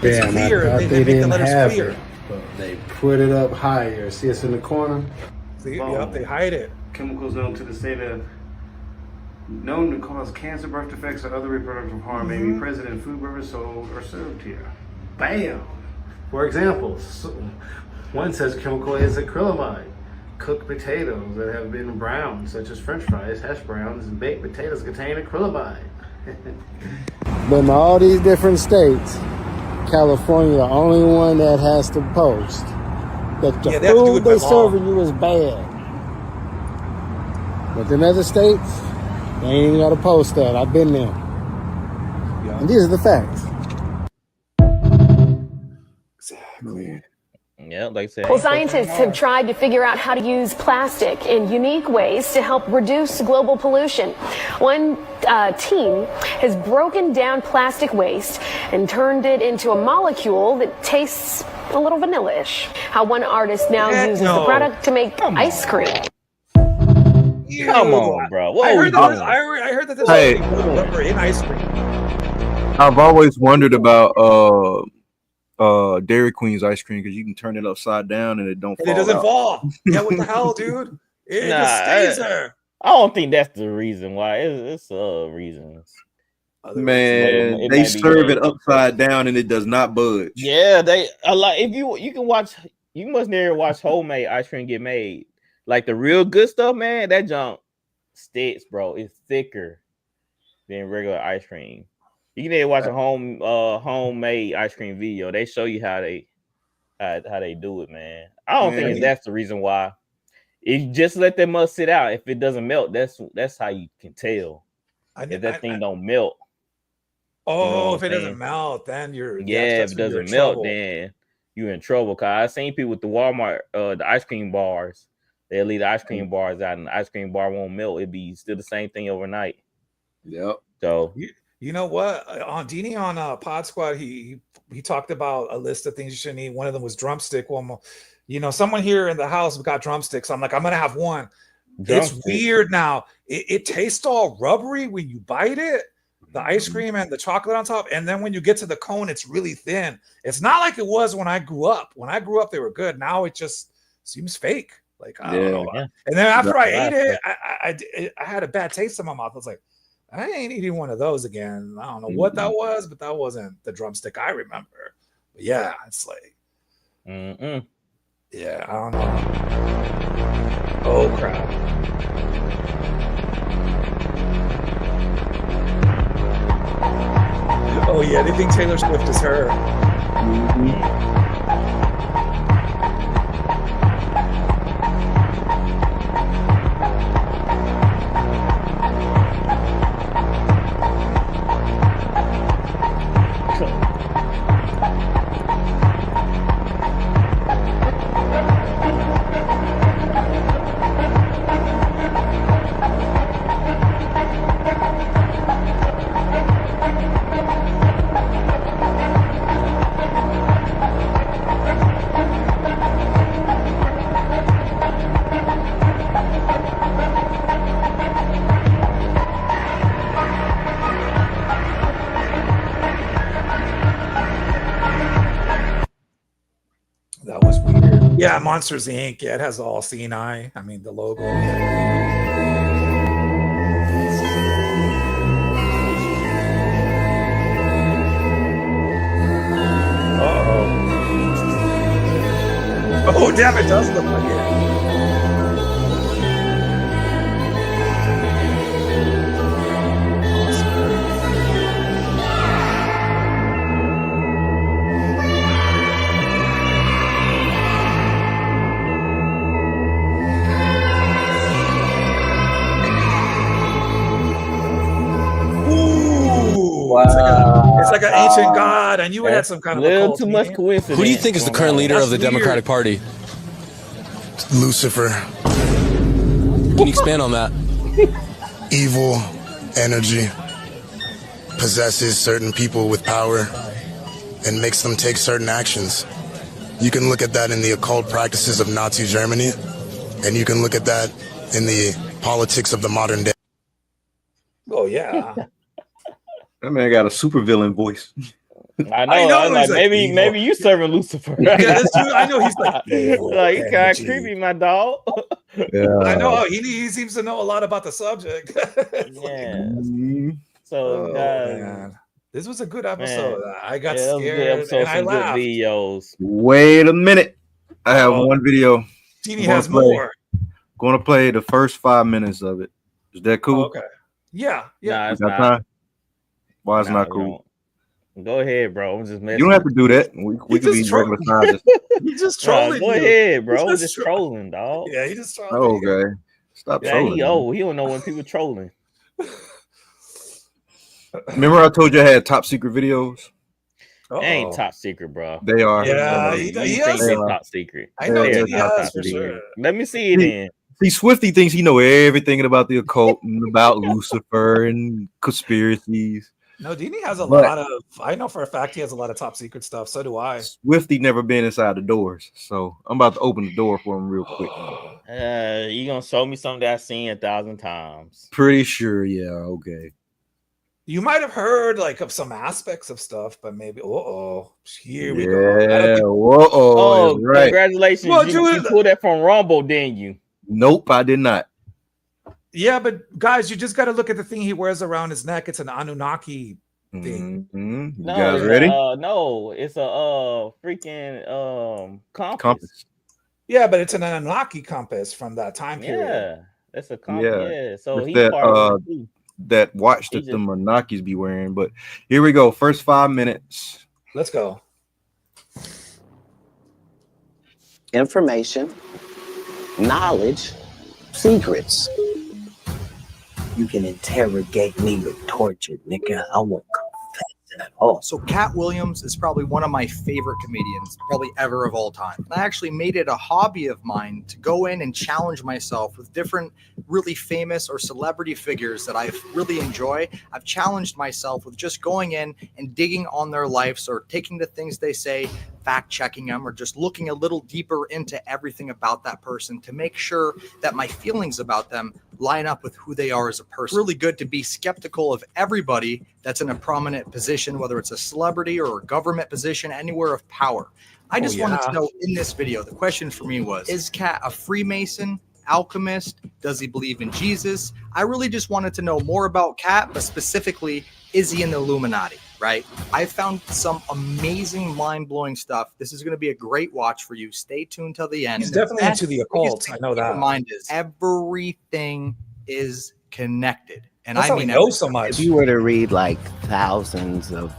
Damn, I thought they didn't have it. They put it up higher. See, it's in the corner. See, yep, they hide it. Chemicals known to the state of known to cause cancer, birth defects, or other reproductive harm may be present in food, beverage sold, or served here. Bam! For example, one says chemical is acrylamide. Cooked potatoes that have been browned, such as French fries, hash browns, and baked potatoes contain acrylamide. But in all these different states, California, the only one that has to post that the food they serving you is bad. But in other states, they ain't even got to post that. I've been there. Yeah. And these are the facts. Exactly. Yeah, like I said. Well, scientists have tried to figure out how to use plastic in unique ways to help reduce global pollution. One team has broken down plastic waste and turned it into a molecule that tastes a little vanilla-ish. How one artist now uses the product to make ice cream. Come on, bro. I heard that this was in ice cream. I've always wondered about Dairy Queen's ice cream because you can turn it upside down and it doesn't fall. Yeah, what the hell, dude? It just stays there. I don't think that's the reason why. It's reasons. Man, they serve it upside down and it does not budge. Yeah, if you can watch, you must never watch homemade ice cream get made. Like the real good stuff, man. That junk sticks, bro. It's thicker than regular ice cream. You can watch a homemade ice cream video. They show you how they do it, man. I don't think that's the reason why. If just let that must sit out. If it doesn't melt, that's how you can tell. If that thing don't melt. Oh, if it doesn't melt, then you're if it doesn't melt, then you're in trouble. Cause I seen people with the Walmart, the ice cream bars. They'll leave the ice cream bars out, and the ice cream bar won't melt. It'd be still the same thing overnight. Yep. So you know what? On Dini on Pod Squad, he talked about a list of things you shouldn't eat. One of them was drumstick. Well, someone here in the house got drumsticks. So I'm like, I'm gonna have one. It's weird now. It tastes all rubbery when you bite it, the ice cream and the chocolate on top. And then when you get to the cone, it's really thin. It's not like it was when I grew up. When I grew up, they were good. Now it just seems fake. Like, I don't know. Yeah. And then after I ate it, I had a bad taste in my mouth. I was like, I ain't eating one of those again. I don't know what that was, but that wasn't the drumstick I remember. But yeah, it's like, yeah, I don't know. Oh, crap. Oh, yeah, they think Taylor Swift is her. Yeah, Monsters Inc. Yeah, it has all seeing eye. I mean, the logo. Oh, damn, it does look like it. Wow. It's like an ancient god. I knew it had some kind of a little cult too much meaning. coincidence. Who do you think is the current leader of the Democratic Party? Lucifer. Can you expand on that? Evil energy possesses certain people with power and makes them take certain actions. You can look at that in the occult practices of Nazi Germany, and you can look at that in the politics of the modern day. Oh, yeah. That man got a supervillain voice. I know. Like, maybe you serving Lucifer. Yeah, that's true. I know he's like, like you kind of creepy, my dog. Yeah. I know he seems to know a lot about the subject. Yeah. So, man. This was a good episode. Man. I got Yeah, scared and I laughed. Good videos. Wait a minute. I have one video. Dini has more. Going to play the first 5 minutes of it. Is that cool? Okay. Yeah. Nah, it's Got not. time? Why it's not cool? Go ahead, bro. I'm just messing. You don't have to do that. We can be regular sizes. He's just trolling. Go ahead, bro. I'm just trolling, dog. Yeah, he just trolling. Okay. Stop trolling. He don't know when people trolling. Remember I told you I had top secret videos? They ain't top secret, bro. They are. Yeah, he has think they're some. top secret. I know They are he top has for secret. sure. Let me see it then. See, Swifty thinks he know everything about the occult and about Lucifer and conspiracies. No, Dini has a But- lot of. I know for a fact he has a lot of top secret stuff. So do I. Swifty never been inside the doors, so I'm about to open the door for him real quick. You gonna show me something that I've seen 1,000 times? Pretty sure, yeah. Okay. You might have heard like of some aspects of stuff, but maybe here we go. I don't Yeah. think- Whoa. Oh, Right. congratulations! Well, You pulled that from Rumble, didn't you? Nope, I did not. Yeah, but guys, you just got to look at the thing he wears around his neck. It's an Anunnaki thing. You No, guys it's ready? no, it's a freaking compass. Yeah, but it's an Anunnaki compass from that time period. Yeah, that's a compass. Yeah, so With he's that, part of it too. that watch that the Monarchies be wearing. But here we go. First 5 minutes. Let's go. Information, knowledge, secrets. You can interrogate me with torture, nigga. I won't confess at all. So Cat Williams is probably one of my favorite comedians, probably ever of all time. I actually made it a hobby of mine to go in and challenge myself with different really famous or celebrity figures that I really enjoy. I've challenged myself with just going in and digging on their lives or taking the things they say, fact checking them, or just looking a little deeper into everything about that person to make sure that my feelings about them line up with who they are as a person. It's really good to be skeptical of everybody that's in a prominent position, whether it's a celebrity or a government position, anywhere of power. I just wanted to know in this video, the question for me was, is Cat a Freemason, alchemist? Does he believe in Jesus? I really just wanted to know more about Cat, but specifically, is he in the Illuminati, right? I found some amazing, mind-blowing stuff. This is going to be a great watch for you. Stay tuned till the end. He's definitely into the occult. I know that. Mind is everything is connected. And That's I how mean, we know so much. If you were to read like thousands of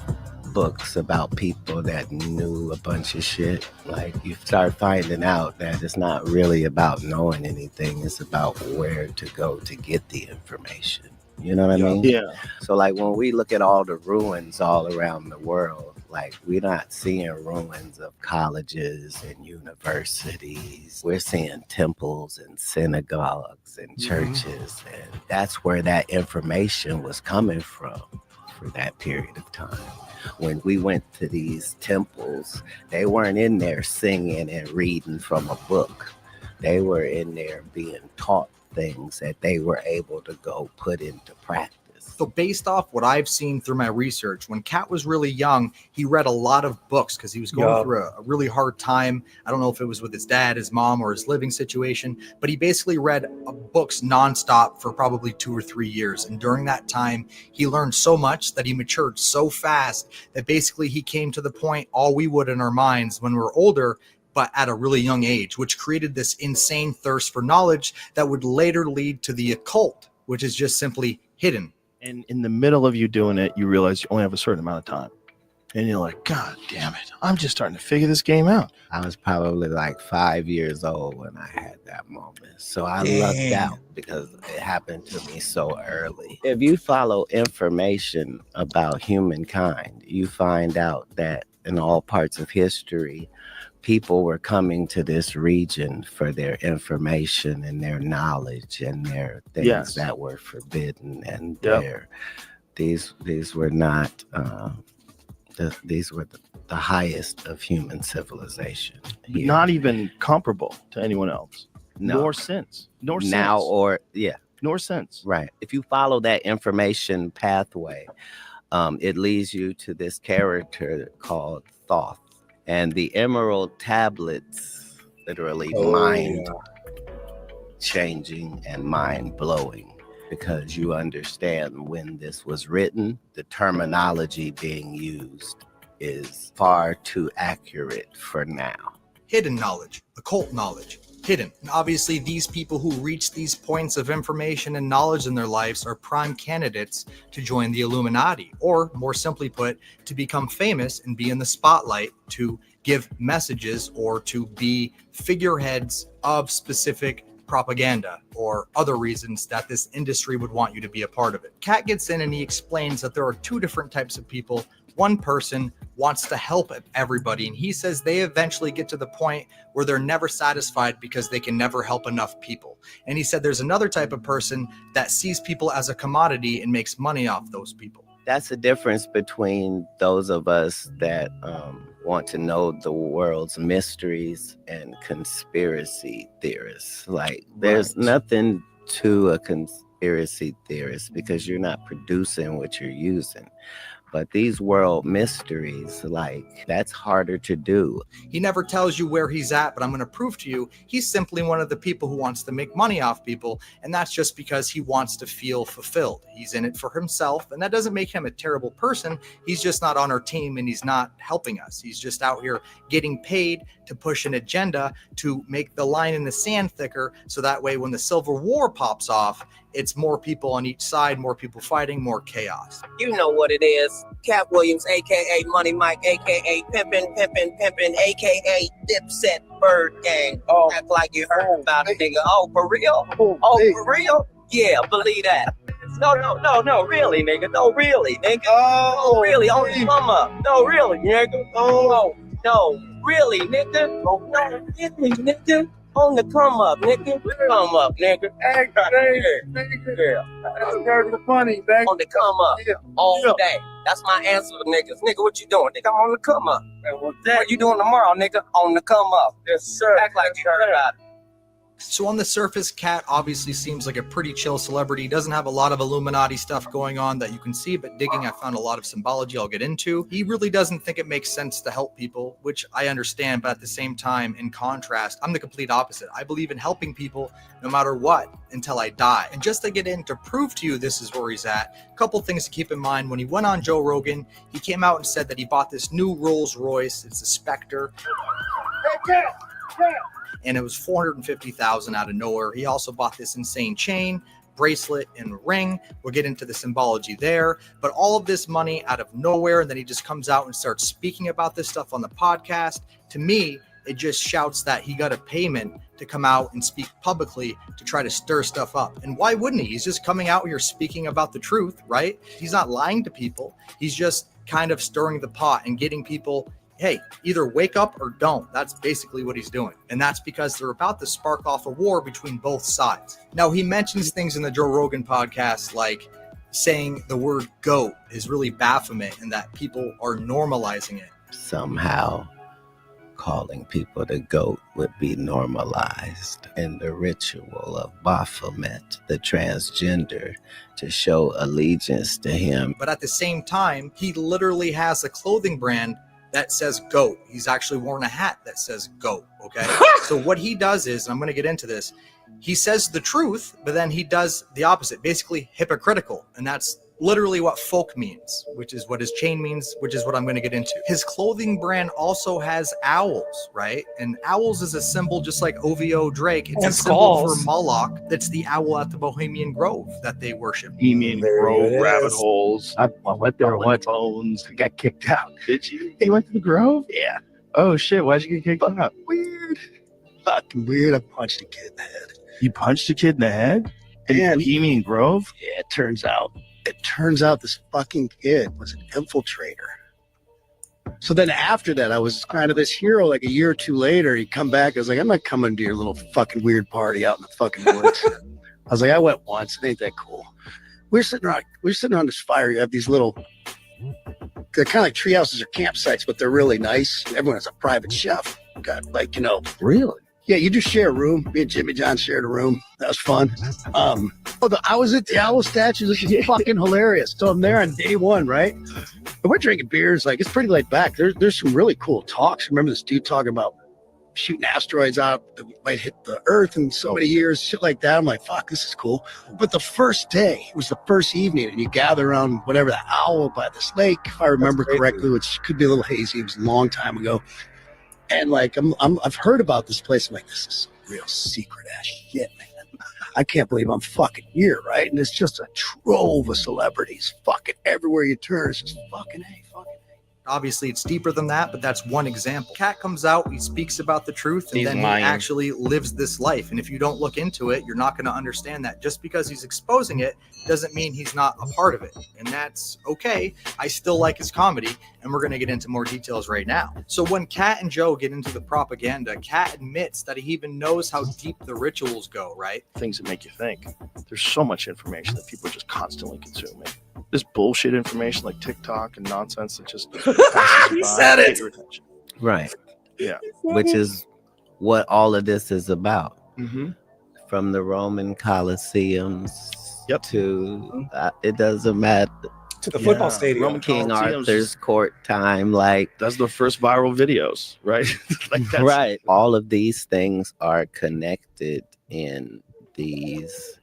books about people that knew a bunch of shit, like you start finding out that it's not really about knowing anything. It's about where to go to get the information. You know what I mean? Yeah. So like when we look at all the ruins all around the world, like we're not seeing ruins of colleges and universities. We're seeing temples and synagogues and churches. And that's where that information was coming from for that period of time. When we went to these temples, they weren't in there singing and reading from a book. They were in there being taught things that they were able to go put into practice. So based off what I've seen through my research, when Cat was really young, he read a lot of books because he was going through a really hard time. I don't know if it was with his dad, his mom, or his living situation, but he basically read books nonstop for probably 2 or 3 years. And during that time, he learned so much that he matured so fast that basically he came to the point all we would in our minds when we were older, but at a really young age, which created this insane thirst for knowledge that would later lead to the occult, which is just simply hidden. And in the middle of you doing it, you realize you only have a certain amount of time. And you're like, God damn it, I'm just starting to figure this game out. I was probably like 5 years old when I had that moment. So I lucked out because it happened to me so early. If you follow information about humankind, you find out that in all parts of history, people were coming to this region for their information and their knowledge and their things that were forbidden. And these were not these were the highest of human civilization. Here. Not even comparable to anyone else. No. Nor since. Nor now since. or Nor since. Right. If you follow that information pathway, it leads you to this character called Thoth. And the emerald tablets, literally mind changing and mind blowing, because you understand when this was written, the terminology being used is far too accurate for now. Hidden knowledge, occult knowledge, hidden. And obviously these people who reach these points of information and knowledge in their lives are prime candidates to join the Illuminati, or more simply put, to become famous and be in the spotlight, to give messages or to be figureheads of specific propaganda or other reasons that this industry would want you to be a part of it. Cat gets in and he explains that there are 2 different types of people. One person wants to help everybody, and he says they eventually get to the point where they're never satisfied because they can never help enough people. And he said there's another type of person that sees people as a commodity and makes money off those people. That's the difference between those of us that want to know the world's mysteries and conspiracy theorists. Like, there's nothing to a conspiracy theorist because you're not producing what you're using. But these world mysteries, like, that's harder to do. He never tells you where he's at, but I'm going to prove to you he's simply one of the people who wants to make money off people, and that's just because he wants to feel fulfilled. He's in it for himself, and that doesn't make him a terrible person. He's just not on our team, and he's not helping us. He's just out here getting paid to push an agenda to make the line in the sand thicker, so that way when the Civil War pops off, it's more people on each side, more people fighting, more chaos. You know what it is. Cat Williams, a.k.a. Money Mike, a.k.a. Pimpin', a.k.a. Dipset Bird Gang. Act like you heard about it, nigga. Oh, for real? For real? Yeah, believe that. No, really, nigga. No, really, nigga. Oh, really, on the come up. No, really, nigga. Oh, no, really, nigga. No, really, nigga. On the come up, nigga. Come up, nigga. Hey, that's very funny, nigga. On the come up, all day. That's my answer to niggas. Nigga, what you doing? Nigga, I'm on the come up. What you doing tomorrow, nigga? On the come up. Yes, sir. Act like you heard about it. So on the surface, Cat obviously seems like a pretty chill celebrity. He doesn't have a lot of Illuminati stuff going on that you can see, but digging, I found a lot of symbology I'll get into. He really doesn't think it makes sense to help people, which I understand, but at the same time, in contrast, I'm the complete opposite. I believe in helping people no matter what until I die. And just to get in to prove to you this is where he's at, a couple things to keep in mind. When he went on Joe Rogan, he came out and said that he bought this new Rolls Royce. It's a Spectre. And it was $450,000 out of nowhere. He also bought this insane chain, bracelet, and ring. We'll get into the symbology there. But all of this money out of nowhere, and then he just comes out and starts speaking about this stuff on the podcast. To me, it just shouts that he got a payment to come out and speak publicly to try to stir stuff up. And why wouldn't he? He's just coming out here speaking about the truth, right? He's not lying to people. He's just kind of stirring the pot and getting people, hey, either wake up or don't. That's basically what he's doing. And that's because they're about to spark off a war between both sides. Now, he mentions things in the Joe Rogan podcast like saying the word goat is really Baphomet and that people are normalizing it. Somehow calling people the goat would be normalized in the ritual of Baphomet, the transgender, to show allegiance to him. But at the same time, he literally has a clothing brand that says goat. He's actually worn a hat that says goat, okay? So what he does is, and I'm going to get into this, he says the truth, but then he does the opposite, basically hypocritical. And that's literally what folk means, which is what his chain means, which is what I'm going to get into. His clothing brand also has owls, right? And owls is a symbol just like OVO Drake. It's a symbol for Moloch. That's the owl at the Bohemian Grove that they worship. Bohemian Grove, rabbit holes. I went there once. Bones. Got kicked out. Did you? You went to the Grove? Yeah. Oh shit, why'd you get kicked out? Weird. Fucking weird. I punched a kid in the head. You punched a kid in the head? In Bohemian Grove? Yeah, it turns out this fucking kid was an infiltrator. So then after that, I was kind of this hero. Like a year or two later, he'd come back. I was like, I'm not coming to your little fucking weird party out in the fucking woods. I was like, I went once. It ain't that cool. We're sitting around this fire. You have these little, they're kind of like tree houses or campsites, but they're really nice. Everyone has a private chef. Got like, Really? Yeah, you just share a room. Me and Jimmy John shared a room. That was fun. I was at the owl statue. This is fucking hilarious. So I'm there on day one, right? And we're drinking beers. Like, it's pretty laid back. There's some really cool talks. Remember this dude talking about shooting asteroids out that might hit the Earth in so many years, shit like that. I'm like, fuck, this is cool. But the first day, it was the first evening, and you gather around whatever, the owl by this lake, if I remember correctly, which could be a little hazy. It was a long time ago. And like, I've heard about this place. I'm like, this is some real secret ass shit, man. I can't believe I'm fucking here, right? And it's just a trove of celebrities fucking everywhere you turn. It's just fucking A, fucking A. Obviously, it's deeper than that, but that's one example. Cat comes out, he speaks about the truth, and He's then lying. he actually lives this life. And if you don't look into it, you're not going to understand that. Just because he's exposing it doesn't mean he's not a part of it. And that's okay. I still like his comedy, and we're going to get into more details right now. So when Cat and Joe get into the propaganda, Cat admits that he even knows how deep the rituals go, right? Things that make you think. There's so much information that people are just constantly consuming. This bullshit information like TikTok and nonsense that just He said it. Your attention. Right. Yeah. Which is what all of this is about. Mm-hmm. From the Roman Colosseums to, it doesn't matter. To the football stadium. Roman King Arthur's court time, like. That's the first viral videos, right? Like that's, right. All of these things are connected in these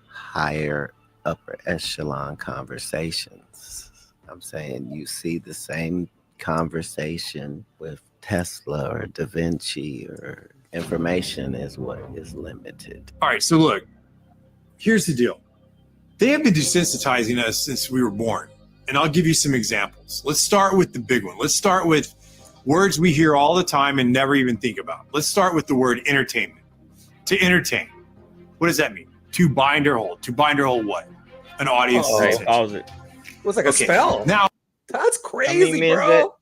higher upper echelon conversations. I'm saying you see the same conversation with Tesla or Da Vinci, or information is what is limited. All right, so look, here's the deal. They have been desensitizing us since we were born. And I'll give you some examples. Let's start with the big one. Let's start with words we hear all the time and never even think about. Let's start with the word entertainment. To entertain. What does that mean? To bind or hold. To bind or hold what? an audience. Hey, pause it. It was like a spell. Now that's crazy, bro.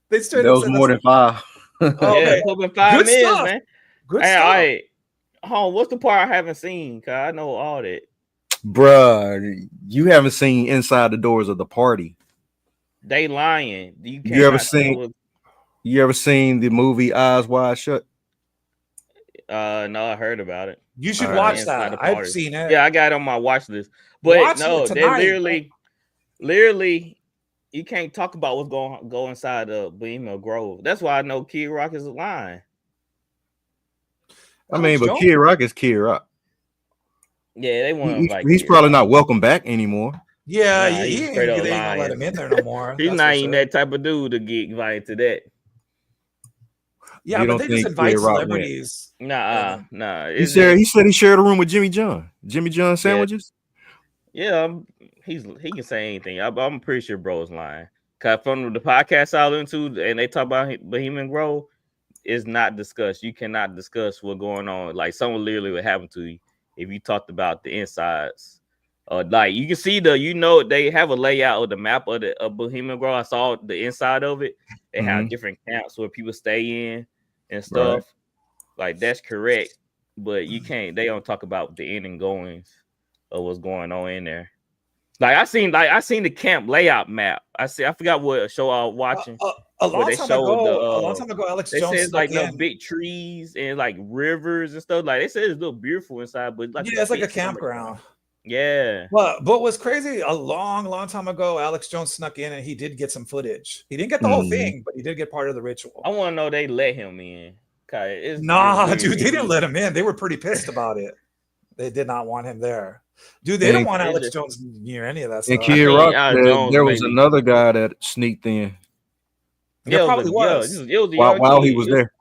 They straight That up was said more than 5. Yeah, put in 5 Good minutes, stuff. man. Good Hey, stuff. all right. Hold on, what's the part I haven't seen? Cause I know all that. Bruh, you haven't seen inside the doors of the party. They lying. You You ever seen the movie Eyes Wide Shut? No, I heard about it. You should All watch right. that. I've seen it. Yeah, I got it on my watch list. But Watch no, it they tonight. literally, you can't talk about what's going to go inside the Bohemian Grove. That's why I know Kid Rock is lying. I mean, but Kid Rock is Kid Rock. Yeah, they want to He's probably not welcome back anymore. Yeah, Nah, he he's ain't, straight they up ain't gonna let lying. him in there no more. He's That's not for even sure. that type of dude to get invited to that. Yeah, You but don't they just think invite Kid Rock celebrities. Nah. He said he shared a room with Jimmy John. Jimmy John sandwiches. Yeah, he can say anything. I'm pretty sure bro's lying. Cause from the podcast I listened to, and they talk about Bohemian Grove, is not discussed. You cannot discuss what's going on. Like someone literally would happen to you if you talked about the insides. Like you can see they have a layout of the map of Bohemian Grove. I saw the inside of it. They have different camps where people stay in and stuff. Right. Like that's correct, but you can't. They don't talk about the in and goings of what's going on in there. Like I seen the camp layout map. I forgot what show I was watching. A long time ago, Alex they Jones said it's like snuck no in. big trees and like rivers and stuff. Like they said it's look beautiful inside, but like Yeah, it's like a campground. Yeah. But what's crazy, a long time ago, Alex Jones snuck in and he did get some footage. He didn't get the whole thing, but he did get part of the ritual. I want to know they let him in. Dude, they didn't let him in. They were pretty pissed about it. They did not want him there. Dude, they don't want Alex Jones near any of that And stuff. Kid Rock said there was another guy that sneaked in. There probably was. While he was there.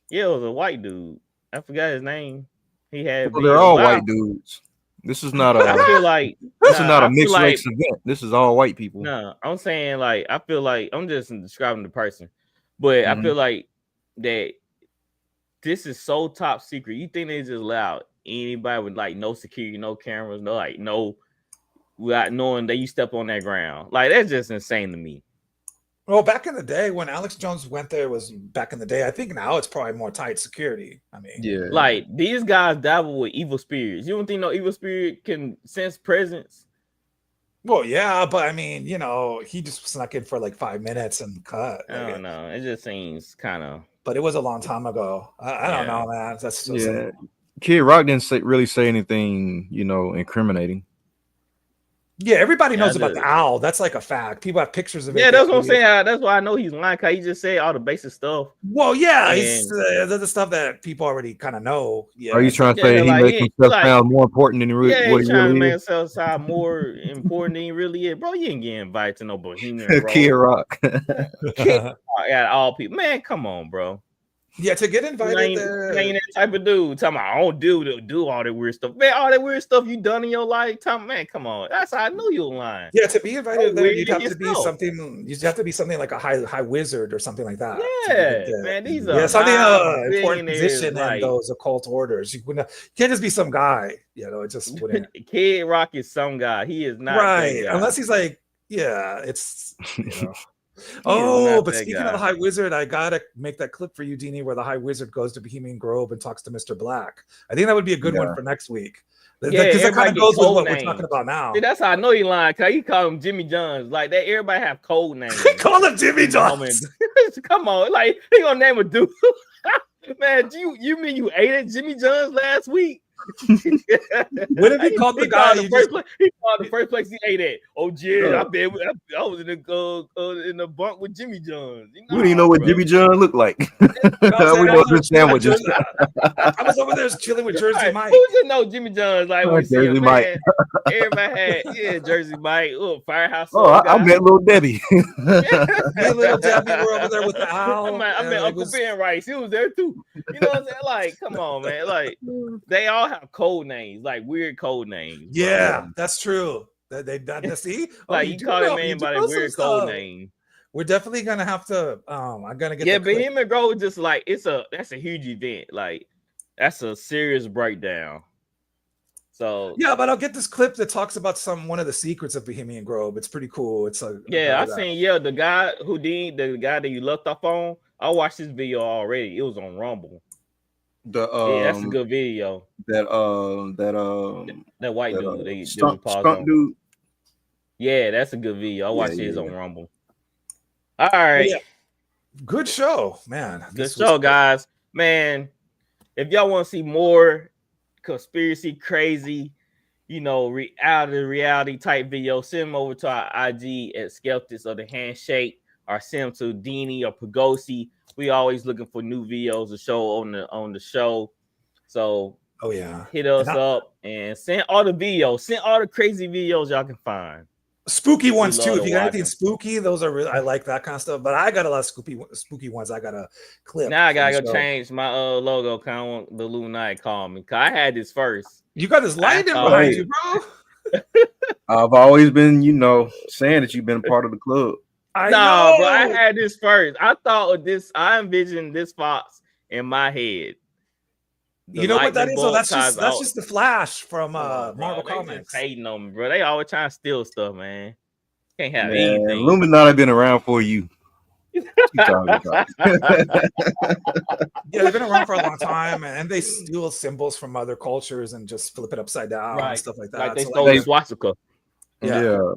Yeah, it was a white dude. I forgot his name. He had. Well, they're all white dudes. This is not a. I feel like this is not a mixed race event. This is all white people. No, I'm saying like I feel like I'm just describing the person, but I feel like that this is so top secret. You think they just allowed anybody with like no security, no cameras, no without knowing that you step on that ground? Like that's just insane to me. Well, back in the day when Alex Jones went there was back in the day. I think now it's probably more tight security. I mean, yeah, like these guys dabble with evil spirits. You don't think no evil spirit can sense presence? Well, yeah, but I mean, he just snuck in for like 5 minutes and cut. I don't know. It just seems kind of. But it was a long time ago. I don't know, man. That's just Kid Rock didn't really say anything, incriminating. Yeah, everybody knows about the owl. That's like a fact. People have pictures of it. Yeah, that's what I'm saying. That's why I know he's lying, because he just said all the basic stuff. Well, yeah, it's the stuff that people already kind of know. Yeah. Are you trying to say he makes himself sound more important than what he trying to really make is? himself sound more important than he really is. Bro, you ain't getting invited to no Bohemian Kid Rock. Kid Rock got all people. Man, come on, bro. Yeah, to get invited there. Ain't that type of dude. Talking about, I don't do all that weird stuff. Man, all that weird stuff you done in your life. Man, come on. That's how I knew you were lying. Yeah, to be invited there, you'd have to be yourself. something. You'd have to be something like a high wizard or something like that. Yeah, man, these are something important billionaires, position in those occult orders. You can't just be some guy. It just wouldn't. Kid Rock is some guy. He is not right, that guy. unless he's like, it's. But speaking of the High Wizard, I gotta make that clip for you, Dini, where the High Wizard goes to Bohemian Grove and talks to Mr. Black. I think that would be a good one for next week. Because that kind of goes with what we're talking about now. See, that's how I know he lying, because he call him Jimmy Johns. Like that, everybody have code names. He call him Jimmy Johns. Come on, like he gonna name a dude. Man, you mean you ate at Jimmy Johns last week? What if he called the guy? He called the first place he ate at. Oh, yeah, I was in the bunk with Jimmy Johns. We didn't know what Jimmy John looked like. We know the sandwiches. I was over there chilling with Jersey Mike. Who didn't know Jimmy Johns? Like Jersey Mike. Everybody had Jersey Mike. Firehouse. I met Little Debbie. Me and Little Debbie were over there with the owl. I met Uncle Ben Rice. He was there too. You know what I'm saying? Like, come on, man. Like, they all have code names, like weird code names. Yeah, that's true. They see, like you call a man by a weird code name. We're definitely gonna have to. I'm gonna get. Yeah, Bohemian Grove just like that's a huge event. Like that's a serious breakdown. So yeah, but I'll get this clip that talks about one of the secrets of Bohemian Grove. It's pretty cool. It's like I seen the guy the guy that you left off on. I watched this video already. It was on Rumble. That's a good video. That white dude, they stunt on. dude. Yeah, that's a good video. I watched his on Rumble. All right. Yeah. Good show, man. Good show, guys. Man, if y'all want to see more conspiracy crazy, reality type video, send them over to our IG at Skeptix or the Handshake, or send them to Dini or Pagosi. We always looking for new videos to show on the show. So hit us up and send all the videos, send all the crazy videos y'all can find. Spooky ones too. If you got anything spooky, those are really, I like that kind of stuff. But I got a lot of spooky ones. I got a clip. Now I gotta go change my logo. Kind of want the Illuminati call me. Cause I had this first. You got this light in behind you, bro. I've always been, saying that you've been a part of the club. I know, but I had this first. I thought of this. I envisioned this fox in my head. You know what that is? That's just the Flash from Marvel Comics. Hating on me, bro. They always trying to steal stuff, man. Can't have anything. Illuminati been around for you. Yeah, they've been around for a long time, and they steal symbols from other cultures and just flip it upside down and stuff like that. Like they stole swastika. Yeah.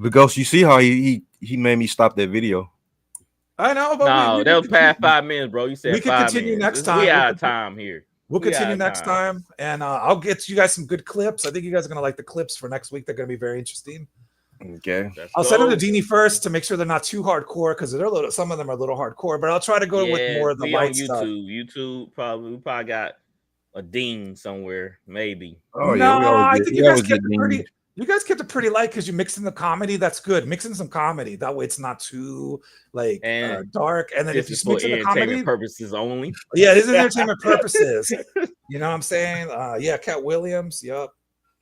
Because you see how he made me stop that video. I know, but that was past 5 minutes, bro. You said we can continue next time. We out of time here. We'll continue next time, and I'll get you guys some good clips. I think you guys are gonna like the clips for next week. They're gonna be very interesting. Okay, I'll send them to Dini first to make sure they're not too hardcore, because some of them are a little hardcore. But I'll try to go with more of the light stuff. YouTube we probably got a Dean somewhere, maybe. Oh yeah, I think you guys kept it pretty. You guys kept it pretty light because you mixed in the comedy. That's good. Mix in some comedy. That way it's not too dark. And then if you mix in the comedy purposes only. Yeah, it is entertainment purposes. You know what I'm saying? Cat Williams. Yup.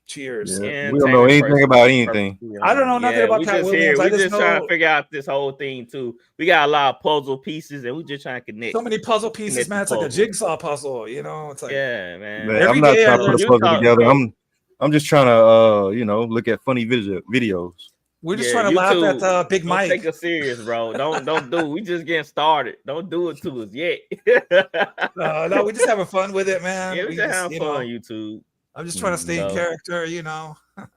Cheers. Yeah. We don't know anything about anything. I don't know nothing about Cat Williams. We're just trying to figure out this whole thing too. We got a lot of puzzle pieces, and we're just trying to connect. So many puzzle pieces, man. It's like a jigsaw puzzle. It's like man. I'm not trying to put a puzzle together. I'm just trying to, look at funny videos. We're just trying to laugh at Big Mike. Don't take us serious, bro. Don't do. We just getting started. Don't do it to us yet. No, we're just having fun with it, man. Yeah, we just having fun on YouTube. I'm just trying to stay in character, All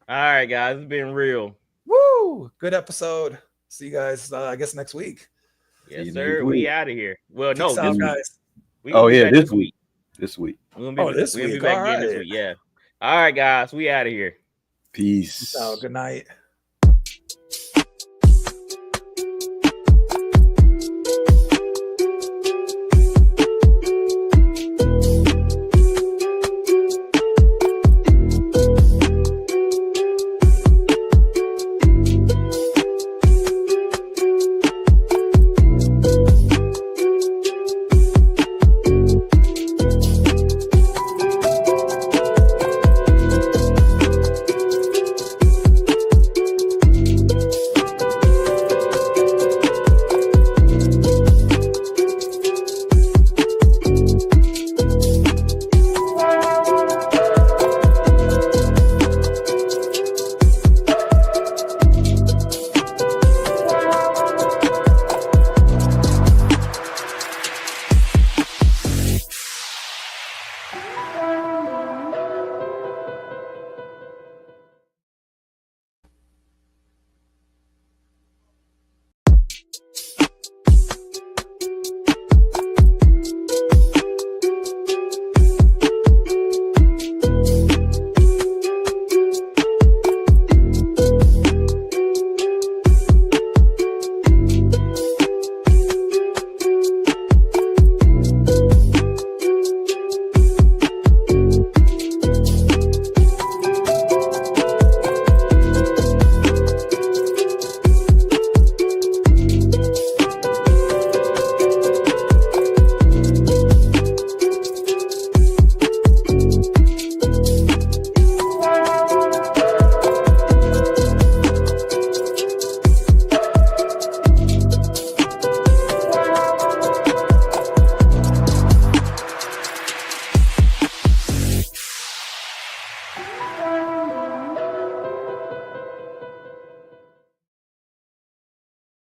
right, guys, it's been real. Woo! Good episode. See you guys, I guess next week. Yes, sir. We out of here. Well, no, this guys. This week. This week. This week. This week. Yeah. All right, guys. We out of here. Peace. Good night.